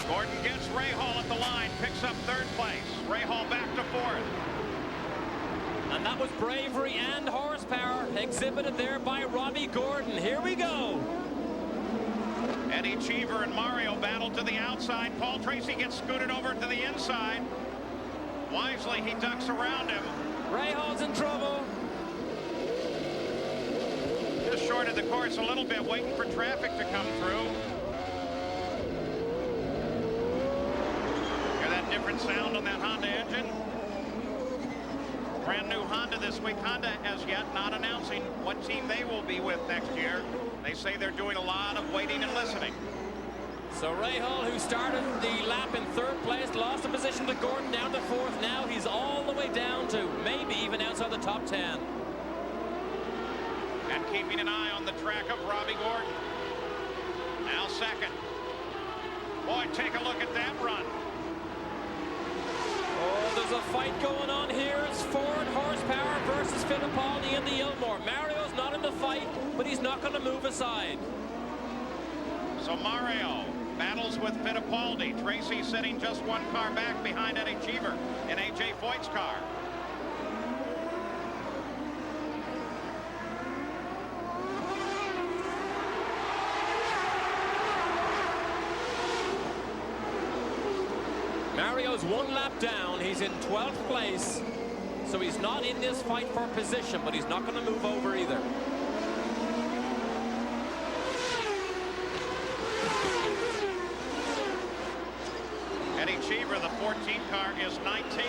Gordon gets Rahal at the line, picks up 3rd place. Rahal back to 4th. And that was bravery and horsepower exhibited there by Robbie Gordon. Here we go. Eddie Cheever and Mario battle to the outside. Paul Tracy gets scooted over to the inside. Wisely, he ducks around him. Rahal's in trouble. Just short of the course a little bit, waiting for traffic to come through. Different sound on that Honda engine. Brand new Honda this week. Honda as yet not announcing what team they will be with next year. They say they're doing a lot of waiting and listening. So Rahal, who started the lap in 3rd place, lost a position to Gordon down to 4th. Now he's all the way down to maybe even outside the top 10. And keeping an eye on the track of Robbie Gordon. Now 2nd. Boy, take a look at that run. Oh, there's a fight going on here. It's Ford horsepower versus Fittipaldi in the Ilmore. Mario's not in the fight, but he's not going to move aside. So Mario battles with Fittipaldi. Tracy sitting just 1 car back behind Eddie Cheever in A.J. Foyt's car. Mario's 1 lap down. He's in 12th place. So he's not in this fight for position, but he's not going to move over either. Eddie Cheever, the 14 car, is 19.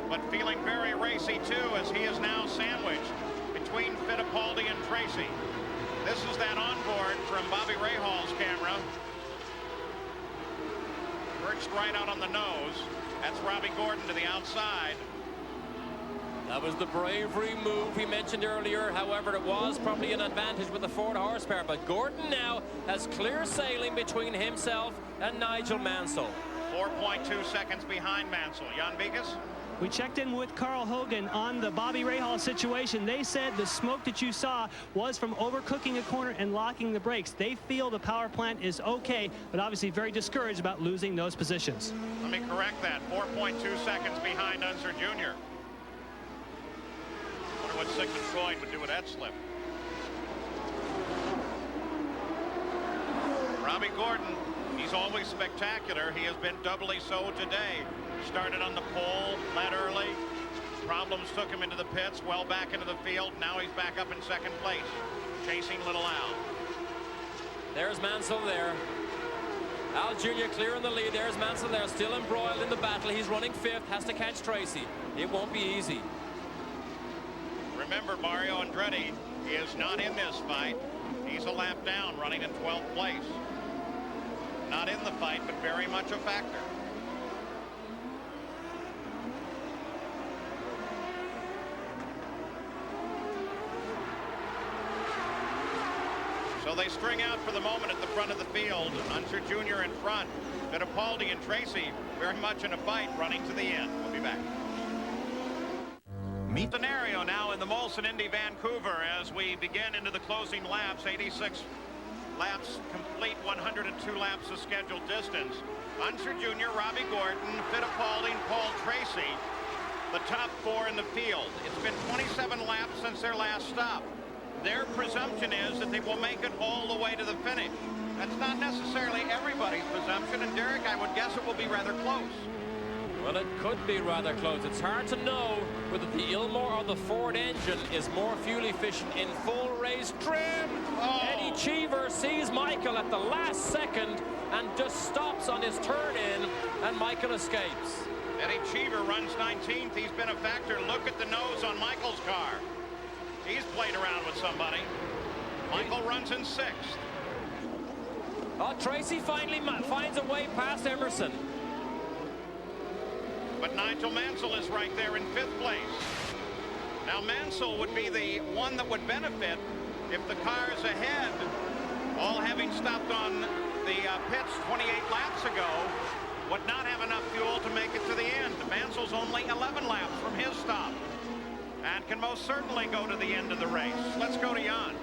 But feeling very racy, too, as he is now sandwiched between Fittipaldi and Tracy. This is that onboard from Bobby Rahal's camera. Perched right out on the nose. That's Robbie Gordon to the outside. That was the bravery move he mentioned earlier. However, it was probably an advantage with the 4 horsepower. But Gordon now has clear sailing between himself and Nigel Mansell. 4.2 seconds behind Mansell. Jan Beekes? We checked in with Carl Hogan on the Bobby Rahal situation. They said the smoke that you saw was from overcooking a corner and locking the brakes. They feel the power plant is okay, but obviously very discouraged about losing those positions. Let me correct that. 4.2 seconds behind Unser Jr. Wonder what Sigmund Freud would do with that slip. Robbie Gordon, he's always spectacular. He has been doubly so today. Started on the pole, led early. Problems took him into the pits, well back into the field. Now he's back up in second place, chasing little Al. There's Mansell there. Al Jr. clear in the lead. There's Mansell there, still embroiled in the battle. He's running 5th, has to catch Tracy. It won't be easy. Remember, Mario Andretti is not in this fight. He's a lap down, running in 12th place. Not in the fight, but very much a factor. So they string out for the moment at the front of the field. Unser Jr. in front. Fittipaldi and Tracy very much in a fight, running to the end. We'll be back. Meet scenario now in the Molson Indy Vancouver as we begin into the closing laps. 86 laps complete, 102 laps of scheduled distance. Unser Jr., Robbie Gordon, Fittipaldi, and Paul Tracy, the top 4 in the field. It's been 27 laps since their last stop. Their presumption is that they will make it all the way to the finish. That's not necessarily everybody's presumption, and Derek, I would guess it will be rather close. Well, it could be rather close. It's hard to know whether the Ilmor or the Ford engine is more fuel efficient in full race trim. Oh. Eddie Cheever sees Michael at the last second and just stops on his turn in, and Michael escapes. Eddie Cheever runs 19th. He's been a factor. Look at the nose on Michael's car. He's played around with somebody. Michael runs in 6th. Oh, Tracy finally finds a way past Emerson. But Nigel Mansell is right there in 5th place. Now Mansell would be the one that would benefit if the cars ahead, all having stopped on the pits 28 laps ago, would not have enough fuel to make it to the end. Mansell's only 11 laps from his stop and can most certainly go to the end of the race. Let's go to Jan.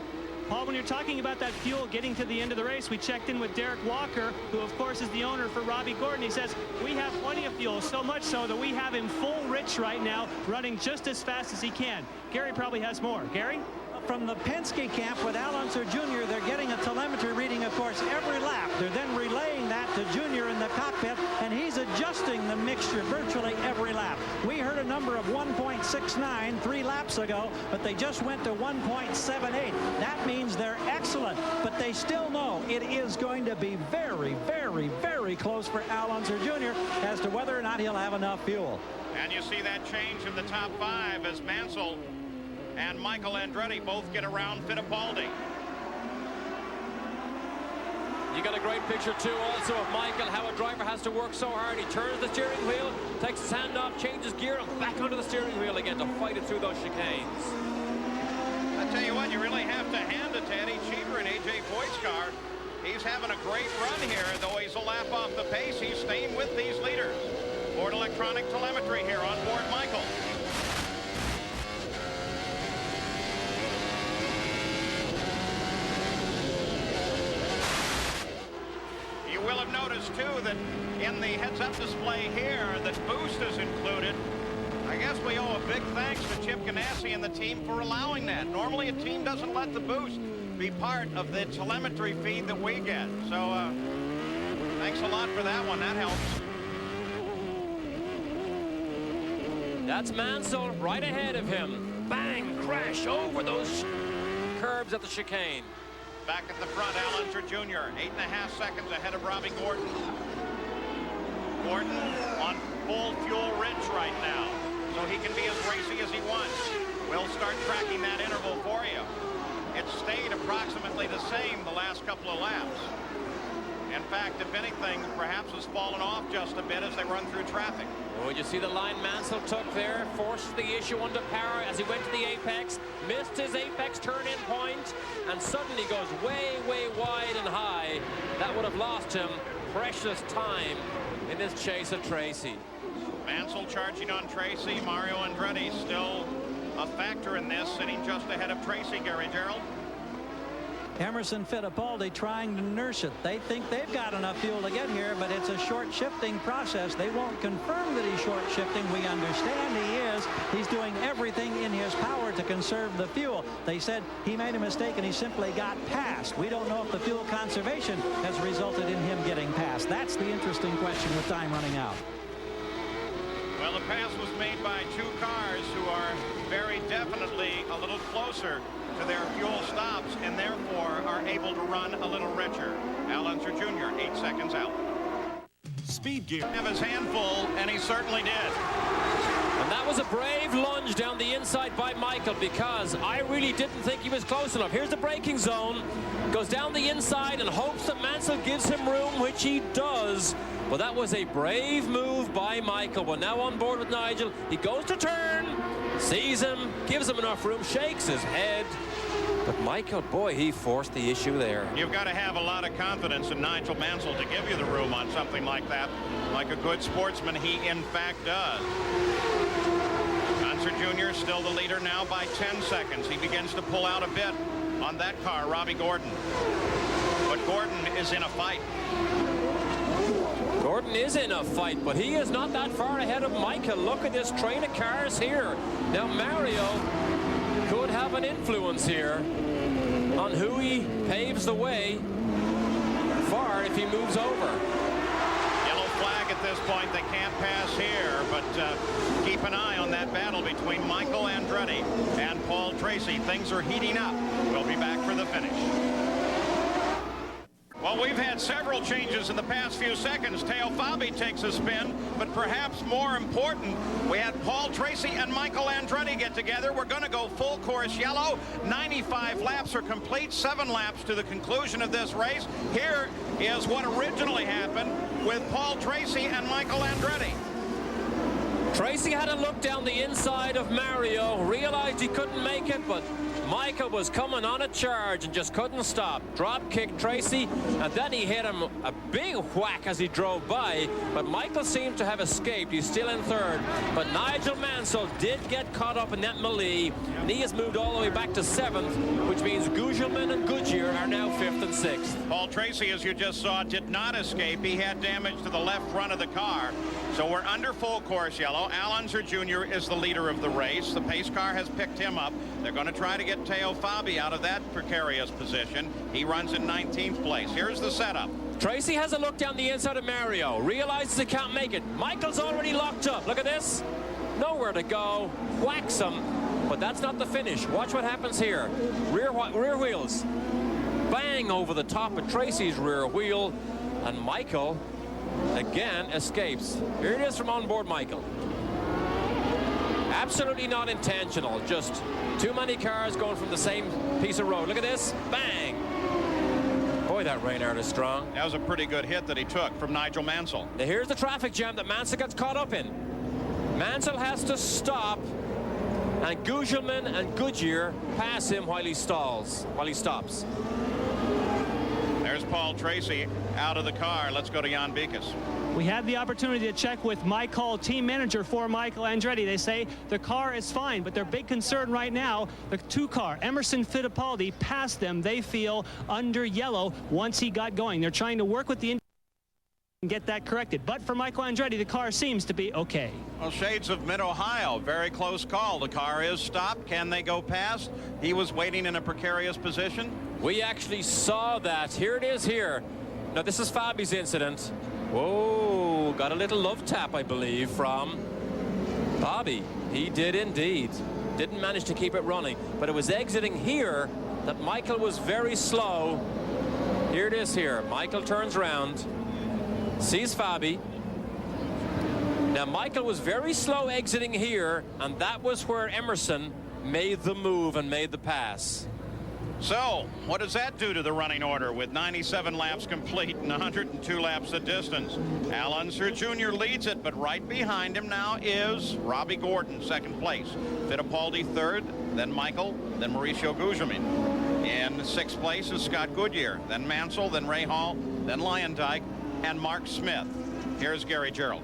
Paul, when you're talking about that fuel getting to the end of the race, we checked in with Derek Walker, who of course is the owner for Robbie Gordon. He says, we have plenty of fuel, so much so that we have him full rich right now, running just as fast as he can. Gary probably has more. Gary? From the Penske camp with Al Unser Jr., they're getting a telemetry reading, of course, every lap. They're then relaying that to Junior in the cockpit, and he's adjusting the mixture virtually every lap. We heard a number of 1.69 3 laps ago, but they just went to 1.78. That means they're excellent, but they still know it is going to be very, very, very close for Al Unser Jr. as to whether or not he'll have enough fuel. And you see that change in the top 5 as Mansell and Michael Andretti both get around Fittipaldi. You got a great picture too also of Michael, how a driver has to work so hard. He turns the steering wheel, takes his hand off, changes gear, and back onto the steering wheel again to fight it through those chicanes. I tell you what, you really have to hand it to Eddie Cheever and AJ Foyt's car. He's having a great run here, though he's a lap off the pace. He's staying with these leaders. Ford electronic telemetry here on board Michael. You will have noticed, too, that in the heads-up display here, that boost is included. I guess we owe a big thanks to Chip Ganassi and the team for allowing that. Normally, a team doesn't let the boost be part of the telemetry feed that we get. So, thanks a lot for that one. That helps. That's Mansell right ahead of him. Bang, crash over those curbs at the chicane. Back at the front, Al Unser Jr., 8.5 seconds ahead of Robbie Gordon. Gordon on full fuel rich right now, so he can be as racy as he wants. We'll start tracking that interval for you. It stayed approximately the same the last couple of laps. In fact, if anything, perhaps has fallen off just a bit as they run through traffic. Oh, you see the line Mansell took there, forced the issue under power as he went to the apex, missed his apex turn-in point, and suddenly goes way, way wide and high. That would have lost him precious time in this chase of Tracy. Mansell charging on Tracy. Mario Andretti still a factor in this, sitting just ahead of Tracy, Gary Gerald. Emerson Fittipaldi trying to nurse it. They think they've got enough fuel to get here, but it's a short shifting process. They won't confirm that he's short shifting. We understand he is. He's doing everything in his power to conserve the fuel. They said he made a mistake and he simply got past. We don't know if the fuel conservation has resulted in him getting past. That's the interesting question with time running out. Well, the pass was made by two cars who are very definitely a little closer to their fuel stops and therefore are able to run a little richer. Al Unser Jr., 8 seconds out. Speed gear. Have his hand full, and he certainly did. And that was a brave lunge down the inside by Michael, because I really didn't think he was close enough. Here's the braking zone. Goes down the inside and hopes that Mansell gives him room, which he does. Well, that was a brave move by Michael. We're now on board with Nigel. He goes to turn, sees him, gives him enough room, shakes his head. But Michael, boy, he forced the issue there. You've got to have a lot of confidence in Nigel Mansell to give you the room on something like that. Like a good sportsman, he in fact does. Unser Jr. still the leader now by 10 seconds. He begins to pull out a bit on that car, Robbie Gordon. But Gordon is in a fight. Gordon is in a fight, but he is not that far ahead of Michael. Look at this train of cars here. Now Mario could have an influence here on who he paves the way for if he moves over. Yellow flag at this point. They can't pass here, but keep an eye on that battle between Michael Andretti and Paul Tracy. Things are heating up. We'll be back for the finish. Well, we've had several changes in the past few seconds. Teo Fabi takes a spin, but perhaps more important, we had Paul Tracy and Michael Andretti get together. We're going to go full course yellow. 95 laps are complete, 7 laps to the conclusion of this race. Here is what originally happened with Paul Tracy and Michael Andretti. Tracy had a look down the inside of Mario, realized he couldn't make it, but Michael was coming on a charge and just couldn't stop. Drop kick Tracy, and then he hit him a big whack as he drove by, but Michael seemed to have escaped. He's still in third, but Nigel Mansell did get caught up in that melee, and he has moved all the way back to 7th, which means Gugelmin and Goodyear are now 5th and 6th. Paul Tracy, as you just saw, did not escape. He had damage to the left front of the car. So we're under full course yellow. Al Unser Jr. is the leader of the race. The pace car has picked him up. They're going to try to get Teo Fabi out of that precarious position. He runs in 19th place. Here's the setup. Tracy has a look down the inside of Mario, realizes he can't make it. Michael's already locked up. Look at this. Nowhere to go. Whacks him. But that's not the finish. Watch what happens here. Rear wheels. Bang over the top of Tracy's rear wheel. And Michael again escapes. Here it is from on board Michael. Absolutely not intentional, just too many cars going from the same piece of road. Look at this. Bang. Boy, that Reynard is strong. That was a pretty good hit that he took from Nigel Mansell. Now here's the traffic jam that Mansell gets caught up in. Mansell has to stop, and Gugelmin and Goodyear pass him while he stops. There's Paul Tracy out of the car. Let's go to Jan Beekes. We had the opportunity to check with Mike Hall, team manager for Michael Andretti. They say the car is fine, but their big concern right now, the 2-car, Emerson Fittipaldi, passed them, they feel, under yellow once he got going. They're trying to work with the and get that corrected. But for Michael Andretti, the car seems to be okay. Well, shades of Mid-Ohio. Very close call. The car is stopped. Can they go past? He was waiting in a precarious position. We actually saw that. Here it is here. Now, this is Fabi's incident. Whoa, got a little love tap, I believe, from Bobby. He did indeed. Didn't manage to keep it running, but it was exiting here that Michael was very slow. Here it is here. Michael turns around, sees Fabi. Now, Michael was very slow exiting here, and that was where Emerson made the move and made the pass. So, what does that do to the running order with 97 laps complete and 102 laps the distance? Al Unser Jr. leads it, but right behind him now is Robbie Gordon, second place. Fittipaldi third, then Michael, then Mauricio Gugelmin. In sixth place is Scott Goodyear, then Mansell, then Ray Hall, then Lyondike, and Mark Smith. Here's Gary Gerald.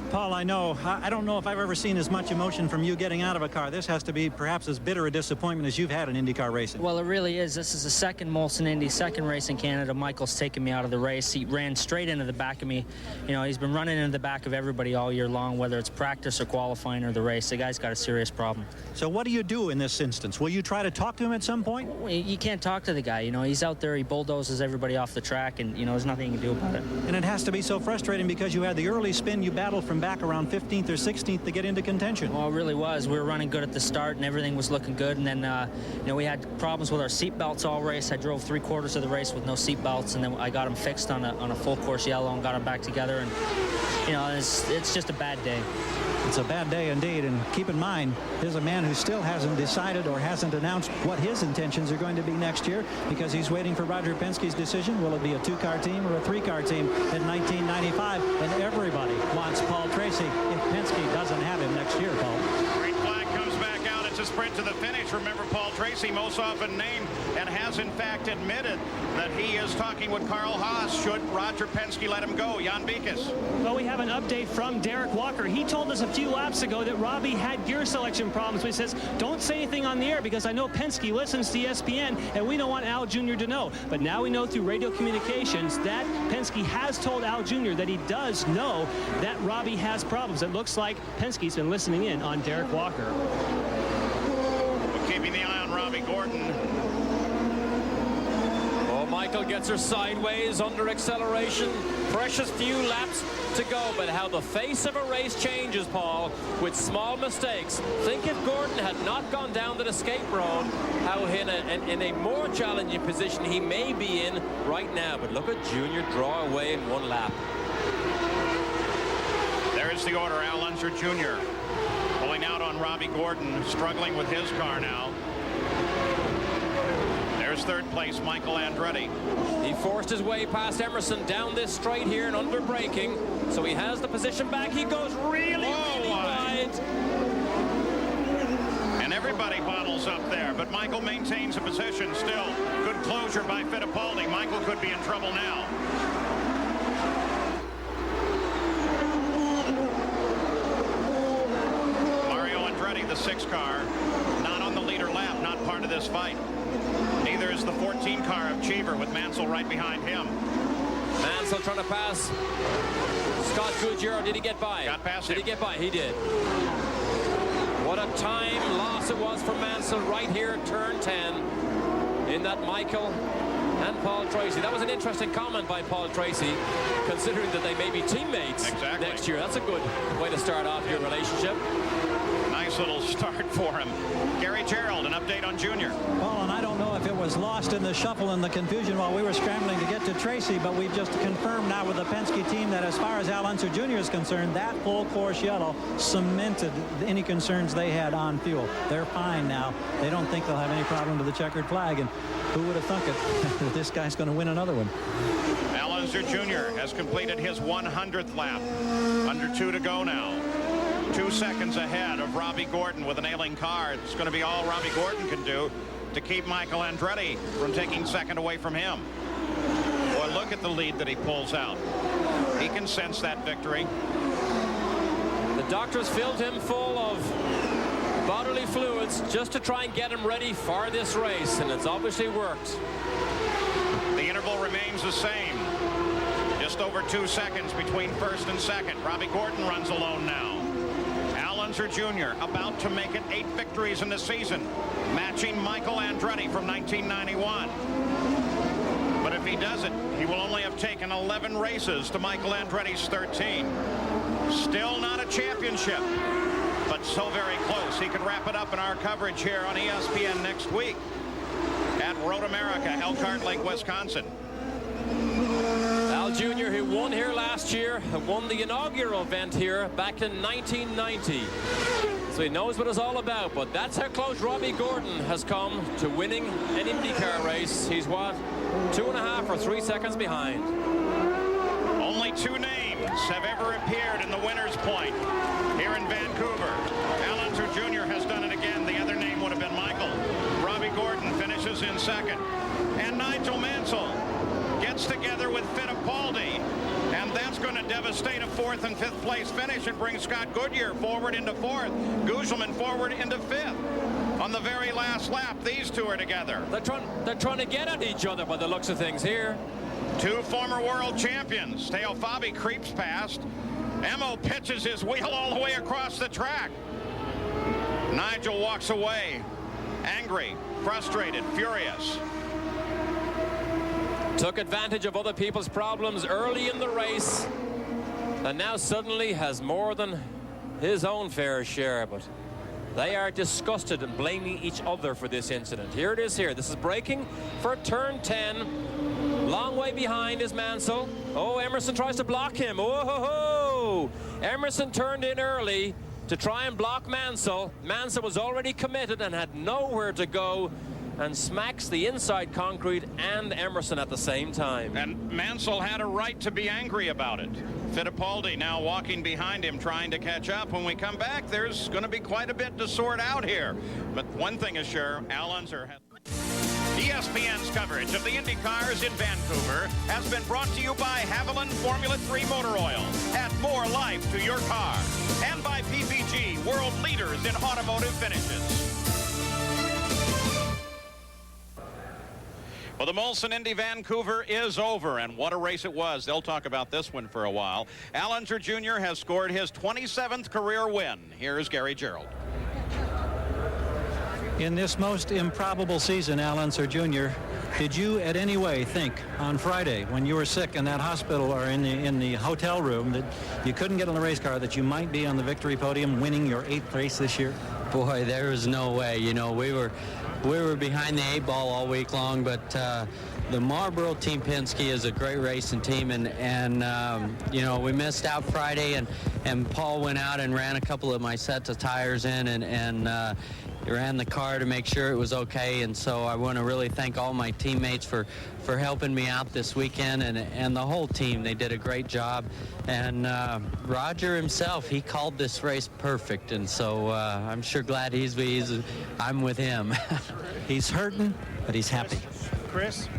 Paul, I don't know if I've ever seen as much emotion from you getting out of a car. This has to be perhaps as bitter a disappointment as you've had in IndyCar racing. Well, it really is. This is the second Molson Indy, second race in Canada. Michael's taken me out of the race. He ran straight into the back of me. You know, he's been running into the back of everybody all year long, whether it's practice or qualifying or the race. The guy's got a serious problem. So what do you do in this instance? Will you try to talk to him at some point? You can't talk to the guy. You know, he's out there, he bulldozes everybody off the track, and, you know, there's nothing you can do about it. And it has to be so frustrating because you had the early spin, you battled from back around 15th or 16th to get into contention. Well, it really was. We were running good at the start, and everything was looking good. And then, you know, we had problems with our seat belts all race. I drove 3/4 of the race with no seat belts, and then I got them fixed on a full course yellow and got them back together. And, you know, it's just a bad day. It's a bad day indeed, and keep in mind, here's a man who still hasn't decided or hasn't announced what his intentions are going to be next year because he's waiting for Roger Penske's decision. Will it be a 2-car team or a 3-car team in 1995? And everybody wants Paul Tracy if Penske doesn't have him next year, Paul. Green flag comes back out. It's a sprint to the finish. Remember, Paul Tracy, most often named, and has in fact admitted that he is talking with Carl Haas should Roger Penske let him go. Jan Beekes. Well, we have an update from Derek Walker. He told us a few laps ago that Robbie had gear selection problems. But he says, don't say anything on the air because I know Penske listens to ESPN and we don't want Al Jr. to know. But now we know through radio communications that Penske has told Al Jr. that he does know that Robbie has problems. It looks like Penske's been listening in on Derek Walker. We're keeping the eye on Robbie Gordon. Michael gets her sideways under acceleration. Precious few laps to go, but how the face of a race changes, Paul, with small mistakes. Think if Gordon had not gone down that escape road, how in a more challenging position he may be in right now. But look at Junior draw away in one lap. There's the order. Al Unser Jr. pulling out on Robbie Gordon, struggling with his car now. There's third place, Michael Andretti. He forced his way past Emerson down this straight here and under braking, so he has the position back. He goes really wide. And everybody bottles up there, but Michael maintains a position still. Good closure by Fittipaldi. Michael could be in trouble now. Mario Andretti, the 6 car, not on the leader lap, not part of this fight. Neither is the 14 car of Cheever with Mansell right behind him. Mansell trying to pass Scott Goodyear. Did he get by? Got past him. Did he get by? He did. What a time loss it was for Mansell right here at turn 10 in that Michael and Paul Tracy. That was an interesting comment by Paul Tracy, considering that they may be teammates next year. That's a good way to start off your relationship. Nice little start for him. Gary Gerald, an update on Junior. Well, and I don't know if it was lost in the shuffle and the confusion while we were scrambling to get to Tracy, but we've just confirmed now with the Penske team that as far as Al Unser Jr. is concerned, that full course yellow cemented any concerns they had on fuel. They're fine now. They don't think they'll have any problem with the checkered flag, and who would have thunk it that this guy's going to win another one. Al Unser Jr. has completed his 100th lap. Under 2 to go now. 2 seconds ahead of Robbie Gordon with an ailing car. It's going to be all Robbie Gordon can do to keep Michael Andretti from taking second away from him. Boy, look at the lead that he pulls out. He can sense that victory. The doctors filled him full of bodily fluids just to try and get him ready for this race, and it's obviously worked. The interval remains the same. Just over 2 seconds between first and second. Robbie Gordon runs alone now. Al Unser Jr. about to make it 8 victories in the season, matching Michael Andretti from 1991. But if he does it, he will only have taken 11 races to Michael Andretti's 13. Still not a championship, but so very close. He could wrap it up in our coverage here on ESPN next week at Road America, Elkhart Lake, Wisconsin. Al Jr., who won here last year, won the inaugural event here back in 1990. so he knows what it's all about. But that's how close Robbie Gordon has come to winning an IndyCar race. He's what, 2.5 or 3 seconds behind. Only 2 names have ever appeared in the winner's point here in Vancouver. Al Unser Jr. has done it again. The other name would have been Michael. Robbie Gordon finishes in second. And Nigel Mansell gets together with Fittipaldi, and that's going to devastate a 4th and 5th place finish and bring Scott Goodyear forward into 4th, Guzman forward into 5th. On the very last lap, these two are together. They're trying to get at each other by the looks of things here. 2 former world champions. Teo Fabi creeps past. Emo pitches his wheel all the way across the track. Nigel walks away, angry, frustrated, furious. Took advantage of other people's problems early in the race, and now suddenly has more than his own fair share. But they are disgusted and blaming each other for this incident. Here it is here. This is braking for turn 10. Long way behind is Mansell. Oh, Emerson tries to block him. Oh, ho, ho. Emerson turned in early to try and block Mansell. Mansell was already committed and had nowhere to go, and smacks the inside concrete and Emerson at the same time. And Mansell had a right to be angry about it. Fittipaldi now walking behind him, trying to catch up. When we come back, there's going to be quite a bit to sort out here. But one thing is sure, Al Unser has... ESPN's coverage of the Indy cars in Vancouver has been brought to you by Haviland Formula 3 Motor Oil. Add more life to your car. And by PPG, world leaders in automotive finishes. Well, the Molson Indy Vancouver is over, and what a race it was. They'll talk about this one for a while. Al Unser Jr. has scored his 27th career win. Here's Gary Gerald. In this most improbable season, Al Unser Jr., did you at any way think on Friday when you were sick in that hospital or in the hotel room that you couldn't get on the race car, that you might be on the victory podium winning your 8th race this year? Boy, there was no way. You know, we were behind the 8 ball all week long, but the Marlboro Team Penske is a great racing team, and you know, we missed out Friday, and Paul went out and ran a couple of my sets of tires in, and ran the car to make sure it was okay. And so I want to really thank all my teammates for helping me out this weekend, and the whole team. They did a great job. And Roger himself, he called this race perfect, and so I'm sure glad I'm with him. He's hurting, but he's happy. Chris?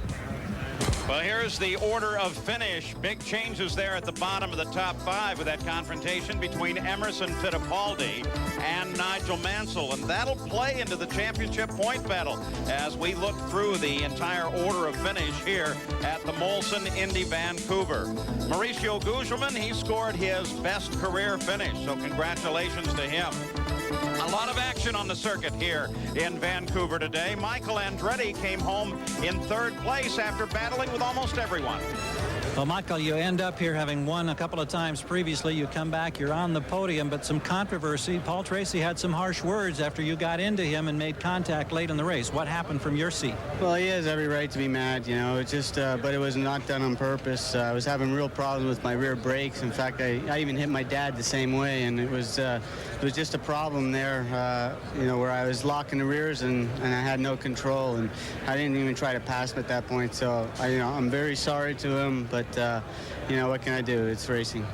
Well, here's the order of finish. Big changes there at the bottom of the top 5 with that confrontation between Emerson Fittipaldi and Nigel Mansell, and that'll play into the championship point battle as we look through the entire order of finish here at the Molson Indy Vancouver. Mauricio Guzman, he scored his best career finish, so congratulations to him. A lot of action on the circuit here in Vancouver today. Michael Andretti came home in 3rd place after battling with almost everyone. Well, Michael, you end up here having won a couple of times previously. You come back, you're on the podium, but some controversy. Paul Tracy had some harsh words after you got into him and made contact late in the race. What happened from your seat? Well, he has every right to be mad, you know. It's just, but it was not done on purpose. I was having real problems with my rear brakes. In fact, I even hit my dad the same way, and it was just a problem there, you know, where I was locking the rears and I had no control, and I didn't even try to pass him at that point. So, you know, I'm very sorry to him, but you know, what can I do? It's racing.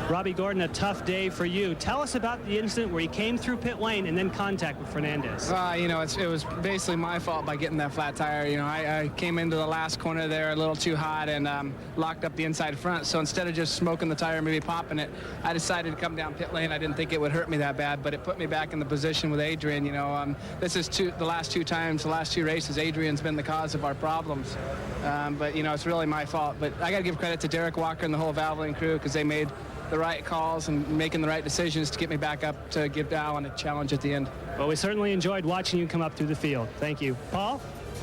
Robbie Gordon, a tough day for you. Tell us about the incident where you came through pit lane and then contact with Fernandez. You know, it was basically my fault by getting that flat tire. You know, I came into the last corner there a little too hot and locked up the inside front. So instead of just smoking the tire and maybe popping it, I decided to come down pit lane. I didn't think it would hurt me that bad, but it put me back in the position with Adrian. You know, this is the last 2 races, Adrian's been the cause of our problems. But, you know, it's really my fault. But I got to give credit to Derek Walker and the whole Valvoline crew, because they made the right calls and making the right decisions to get me back up to give Alan a challenge at the end. Well, we certainly enjoyed watching you come up through the field. Thank you. Paul?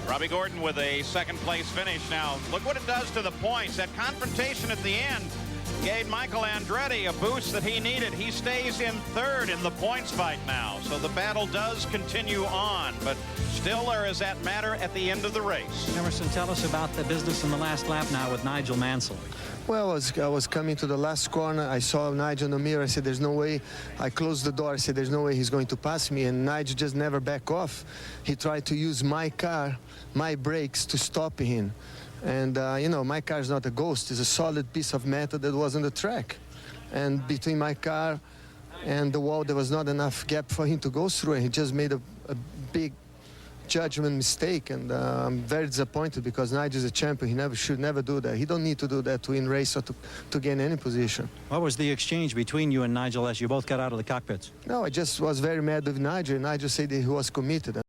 Robbie Gordon with a 2nd place finish. Now, look what it does to the points. That confrontation at the end gave Michael Andretti a boost that he needed. He stays in third in the points fight now. So the battle does continue on, but still there is that matter at the end of the race. Emerson, tell us about the business in the last lap now with Nigel Mansell. Well, I was coming to the last corner. I saw Nigel in the mirror. I said, there's no way. I closed the door. I said, there's no way he's going to pass me. And Nigel just never back off. He tried to use my car, my brakes to stop him. And, you know, my car is not a ghost. It's a solid piece of metal that was on the track. And between my car and the wall, there was not enough gap for him to go through. And he just made a big judgment mistake. And I'm very disappointed because Nigel is a champion. He should never do that. He don't need to do that to win race or to gain any position. What was the exchange between you and Nigel as you both got out of the cockpits? No, I just was very mad with Nigel. Nigel said that he was committed.